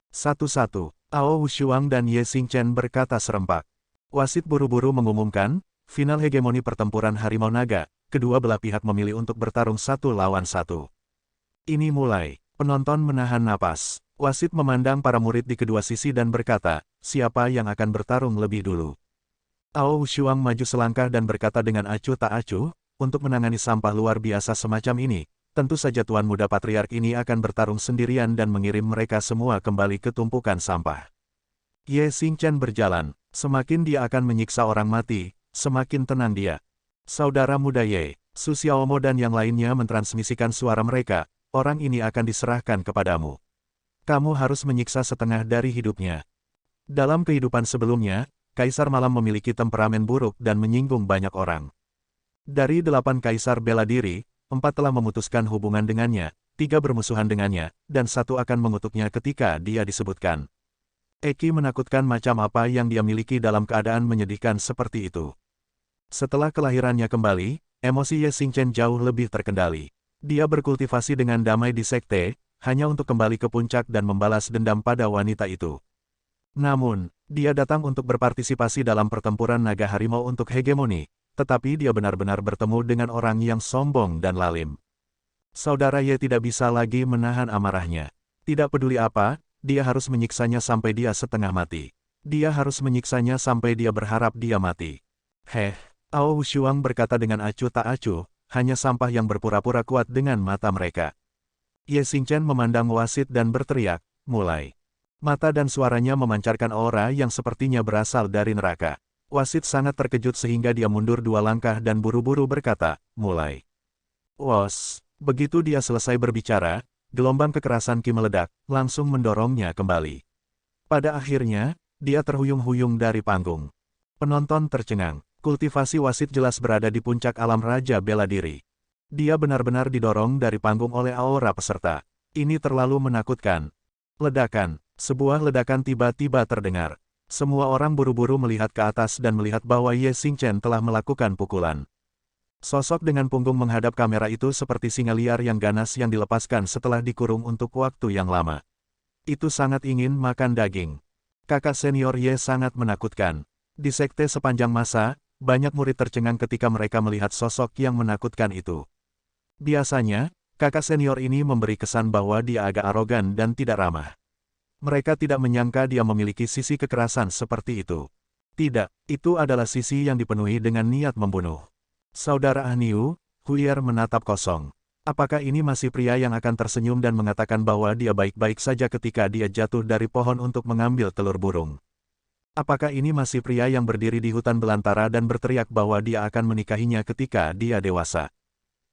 Satu-satu, Ao Wushuang dan Ye Xingchen berkata serempak. Wasit buru-buru mengumumkan, final hegemoni pertempuran harimau naga, kedua belah pihak memilih untuk bertarung satu lawan satu. Ini mulai, penonton menahan napas. Wasit memandang para murid di kedua sisi dan berkata, siapa yang akan bertarung lebih dulu? Ao Wushuang maju selangkah dan berkata dengan acuh tak acuh, untuk menangani sampah luar biasa semacam ini, tentu saja Tuan Muda Patriark ini akan bertarung sendirian dan mengirim mereka semua kembali ke tumpukan sampah. Ye Xingchen berjalan, semakin dia akan menyiksa orang mati, semakin tenang dia. Saudara muda Ye, Su Xiaomo dan yang lainnya mentransmisikan suara mereka, orang ini akan diserahkan kepadamu. Kamu harus menyiksa setengah dari hidupnya. Dalam kehidupan sebelumnya, Kaisar Malam memiliki temperamen buruk dan menyinggung banyak orang. Dari 8 kaisar bela diri, 4 telah memutuskan hubungan dengannya, 3 bermusuhan dengannya, dan 1 akan mengutuknya ketika dia disebutkan. Eki menakutkan macam apa yang dia miliki dalam keadaan menyedihkan seperti itu. Setelah kelahirannya kembali, emosi Ye Xingchen jauh lebih terkendali. Dia berkultivasi dengan damai di sekte, hanya untuk kembali ke puncak dan membalas dendam pada wanita itu. Namun, dia datang untuk berpartisipasi dalam pertempuran naga harimau untuk hegemoni, tetapi dia benar-benar bertemu dengan orang yang sombong dan lalim. Saudara Ye tidak bisa lagi menahan amarahnya. Tidak peduli apa, dia harus menyiksanya sampai dia setengah mati. Dia harus menyiksanya sampai dia berharap dia mati. Ao Wushuang berkata dengan acuh tak acuh, hanya sampah yang berpura-pura kuat dengan mata mereka. Ye Xingchen memandang wasit dan berteriak, mulai. Mata dan suaranya memancarkan aura yang sepertinya berasal dari neraka. Wasit sangat terkejut sehingga dia mundur 2 langkah dan buru-buru berkata, mulai. Wos, begitu dia selesai berbicara, gelombang kekerasan Qi meledak, langsung mendorongnya kembali. Pada akhirnya, dia terhuyung-huyung dari panggung. Penonton tercengang, kultivasi wasit jelas berada di puncak alam raja bela diri. Dia benar-benar didorong dari panggung oleh aura peserta. Ini terlalu menakutkan. Ledakan, sebuah ledakan tiba-tiba terdengar. Semua orang buru-buru melihat ke atas dan melihat bahwa Ye Xingchen telah melakukan pukulan. Sosok dengan punggung menghadap kamera itu seperti singa liar yang ganas yang dilepaskan setelah dikurung untuk waktu yang lama. Itu sangat ingin makan daging. Kakak senior Ye sangat menakutkan. Di sekte sepanjang masa, banyak murid tercengang ketika mereka melihat sosok yang menakutkan itu. Biasanya, kakak senior ini memberi kesan bahwa dia agak arogan dan tidak ramah. Mereka tidak menyangka dia memiliki sisi kekerasan seperti itu. Tidak, itu adalah sisi yang dipenuhi dengan niat membunuh. Saudara Ahniu, Huier menatap kosong. Apakah ini masih pria yang akan tersenyum dan mengatakan bahwa dia baik-baik saja ketika dia jatuh dari pohon untuk mengambil telur burung? Apakah ini masih pria yang berdiri di hutan belantara dan berteriak bahwa dia akan menikahinya ketika dia dewasa?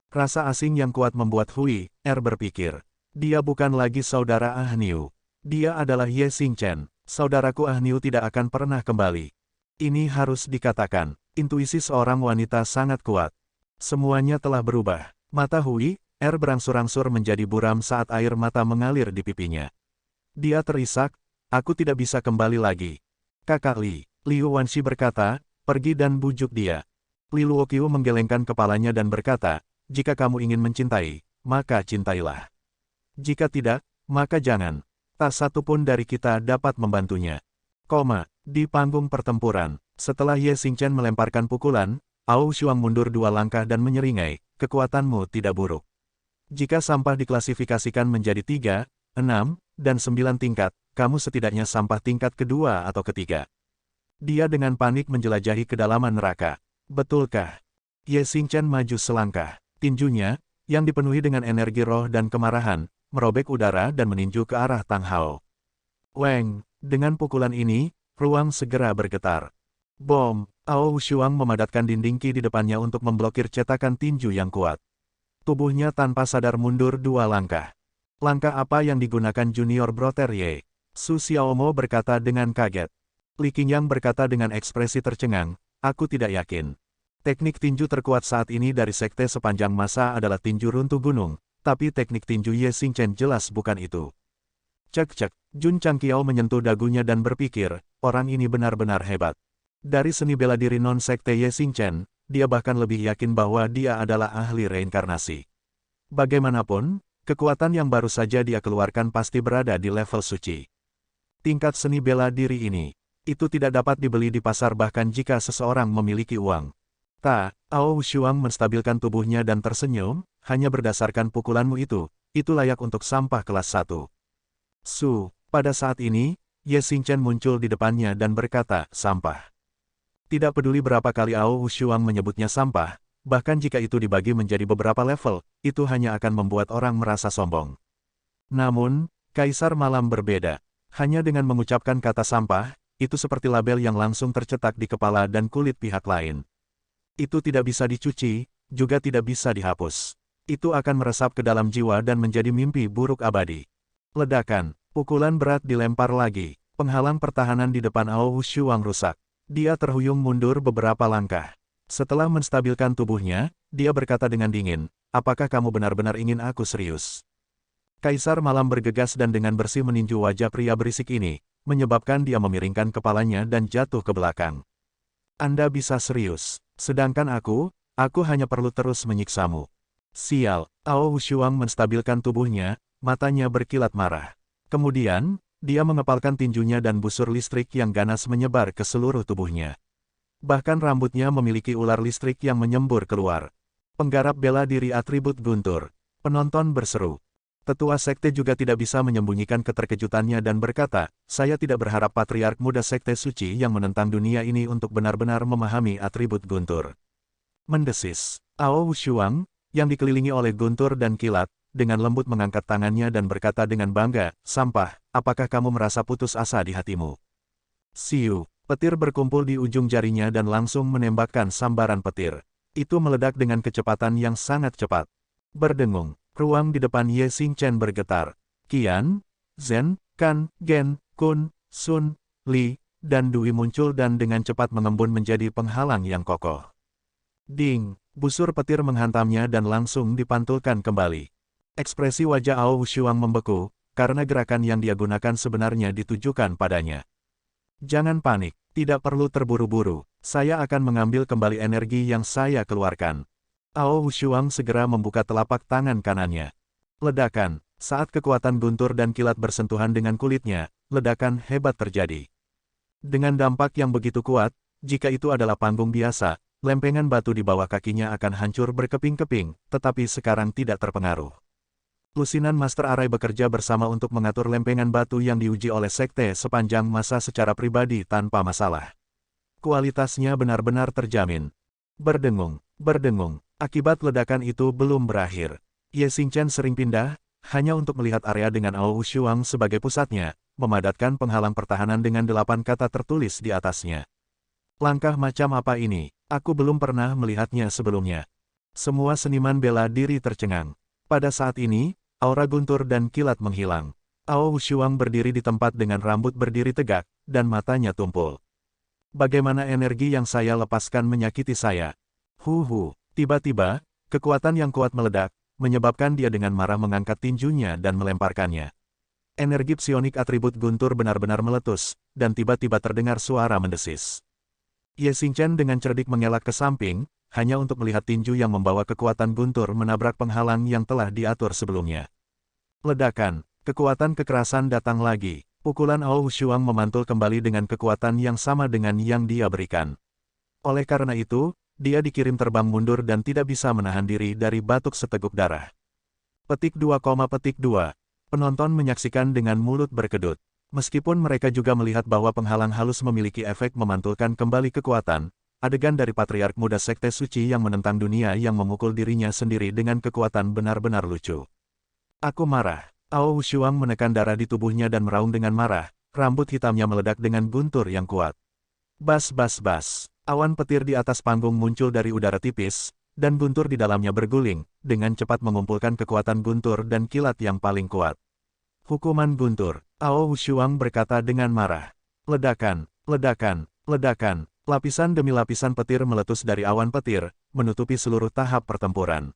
Rasa asing yang kuat membuat Huier berpikir. Dia bukan lagi saudara Ahniu. Dia adalah Ye Xingchen. Saudaraku Ahniu tidak akan pernah kembali. Ini harus dikatakan, intuisi seorang wanita sangat kuat. Semuanya telah berubah. Mata Huier berangsur-angsur menjadi buram saat air mata mengalir di pipinya. Dia terisak, aku tidak bisa kembali lagi. Kakak Liu Wanxi berkata, pergi dan bujuk dia. Li Luoqiu menggelengkan kepalanya dan berkata, jika kamu ingin mencintai, maka cintailah. Jika tidak, maka jangan. Tak satu pun dari kita dapat membantunya. Di panggung pertempuran, setelah Ye Xingchen melemparkan pukulan, Ao Wushuang mundur 2 langkah dan menyeringai, kekuatanmu tidak buruk. Jika sampah diklasifikasikan menjadi 3, 6, dan 9 tingkat, kamu setidaknya sampah tingkat kedua atau ketiga. Dia dengan panik menjelajahi kedalaman neraka. Betulkah? Ye Xingchen maju selangkah. Tinjunya, yang dipenuhi dengan energi roh dan kemarahan, merobek udara dan meninju ke arah Tang Hao. Weng, dengan pukulan ini, ruang segera bergetar. Bom, Ao Wushuang memadatkan dinding Qi di depannya untuk memblokir cetakan tinju yang kuat. Tubuhnya tanpa sadar mundur 2 langkah. Langkah apa yang digunakan junior Brother Ye? Su Xiaomo berkata dengan kaget. Li Qingyang berkata dengan ekspresi tercengang, aku tidak yakin. Teknik tinju terkuat saat ini dari sekte sepanjang masa adalah tinju runtuh gunung, Tapi teknik tinju Ye Xingchen jelas bukan itu. Cek-cek, Jun Changqiao menyentuh dagunya dan berpikir, orang ini benar-benar hebat. Dari seni bela diri non-sekte Ye Xingchen, dia bahkan lebih yakin bahwa dia adalah ahli reinkarnasi. Bagaimanapun, kekuatan yang baru saja dia keluarkan pasti berada di level suci. Tingkat seni bela diri ini, itu tidak dapat dibeli di pasar bahkan jika seseorang memiliki uang. Ao Shuang menstabilkan tubuhnya dan tersenyum, hanya berdasarkan pukulanmu itu layak untuk sampah kelas 1. Pada saat ini, Ye Xingchen muncul di depannya dan berkata, sampah. Tidak peduli berapa kali Ao Shuang menyebutnya sampah, bahkan jika itu dibagi menjadi beberapa level, itu hanya akan membuat orang merasa sombong. Namun, Kaisar Malam berbeda. Hanya dengan mengucapkan kata sampah, itu seperti label yang langsung tercetak di kepala dan kulit pihak lain. Itu tidak bisa dicuci, juga tidak bisa dihapus. Itu akan meresap ke dalam jiwa dan menjadi mimpi buruk abadi. Ledakan, pukulan berat dilempar lagi, penghalang pertahanan di depan Ao Shuang rusak. Dia terhuyung mundur beberapa langkah. Setelah menstabilkan tubuhnya, dia berkata dengan dingin, apakah kamu benar-benar ingin aku serius? Kaisar Malam bergegas dan dengan bersih meninju wajah pria berisik ini, menyebabkan dia memiringkan kepalanya dan jatuh ke belakang. Anda bisa serius, sedangkan aku hanya perlu terus menyiksamu. Sial, Ao Shuang menstabilkan tubuhnya, matanya berkilat marah. Kemudian, dia mengepalkan tinjunya dan busur listrik yang ganas menyebar ke seluruh tubuhnya. Bahkan rambutnya memiliki ular listrik yang menyembur keluar. Penggarap bela diri atribut guntur. Penonton berseru. Tetua sekte juga tidak bisa menyembunyikan keterkejutannya dan berkata, saya tidak berharap patriark muda sekte suci yang menentang dunia ini untuk benar-benar memahami atribut guntur. Mendesis. Ao Shuang, yang dikelilingi oleh guntur dan kilat, dengan lembut mengangkat tangannya dan berkata dengan bangga, sampah, apakah kamu merasa putus asa di hatimu? Siu, petir berkumpul di ujung jarinya dan langsung menembakkan sambaran petir. Itu meledak dengan kecepatan yang sangat cepat. Berdengung. Ruang di depan Ye Xingchen bergetar. Qian, Zhen, Kan, Gen, Kun, Sun, Li, dan Dui muncul dan dengan cepat mengembun menjadi penghalang yang kokoh. Ding, busur petir menghantamnya dan langsung dipantulkan kembali. Ekspresi wajah Ao Shuang membeku, karena gerakan yang dia gunakan sebenarnya ditujukan padanya. Jangan panik, tidak perlu terburu-buru, saya akan mengambil kembali energi yang saya keluarkan. Ao Shuang segera membuka telapak tangan kanannya. Ledakan, saat kekuatan guntur dan kilat bersentuhan dengan kulitnya, ledakan hebat terjadi. Dengan dampak yang begitu kuat, jika itu adalah panggung biasa, lempengan batu di bawah kakinya akan hancur berkeping-keping, tetapi sekarang tidak terpengaruh. Lusinan Master Arai bekerja bersama untuk mengatur lempengan batu yang diuji oleh sekte sepanjang masa secara pribadi tanpa masalah. Kualitasnya benar-benar terjamin. Berdengung, berdengung. Akibat ledakan itu belum berakhir. Ye Xingchen sering pindah, hanya untuk melihat area dengan Ao Shuang sebagai pusatnya, memadatkan penghalang pertahanan dengan 8 kata tertulis di atasnya. Langkah macam apa ini? Aku belum pernah melihatnya sebelumnya. Semua seniman bela diri tercengang. Pada saat ini, aura guntur dan kilat menghilang. Ao Shuang berdiri di tempat dengan rambut berdiri tegak, dan matanya tumpul. Bagaimana energi yang saya lepaskan menyakiti saya? Tiba-tiba, kekuatan yang kuat meledak, menyebabkan dia dengan marah mengangkat tinjunya dan melemparkannya. Energi psionik atribut guntur benar-benar meletus, dan tiba-tiba terdengar suara mendesis. Ye Xingchen dengan cerdik mengelak ke samping, hanya untuk melihat tinju yang membawa kekuatan guntur menabrak penghalang yang telah diatur sebelumnya. Ledakan, kekuatan kekerasan datang lagi. Pukulan Ao Shuang memantul kembali dengan kekuatan yang sama dengan yang dia berikan. Oleh karena itu, dia dikirim terbang mundur dan tidak bisa menahan diri dari batuk seteguk darah. Petik 2, Penonton menyaksikan dengan mulut berkedut. Meskipun mereka juga melihat bahwa penghalang halus memiliki efek memantulkan kembali kekuatan, adegan dari patriark muda sekte suci yang menentang dunia yang memukul dirinya sendiri dengan kekuatan benar-benar lucu. Aku marah. Ao Shuang menekan darah di tubuhnya dan meraung dengan marah, rambut hitamnya meledak dengan guntur yang kuat. Bas. Awan petir di atas panggung muncul dari udara tipis, dan guntur di dalamnya berguling, dengan cepat mengumpulkan kekuatan guntur dan kilat yang paling kuat. Hukuman guntur, Ao Shuang berkata dengan marah. Ledakan, lapisan demi lapisan petir meletus dari awan petir, menutupi seluruh tahap pertempuran.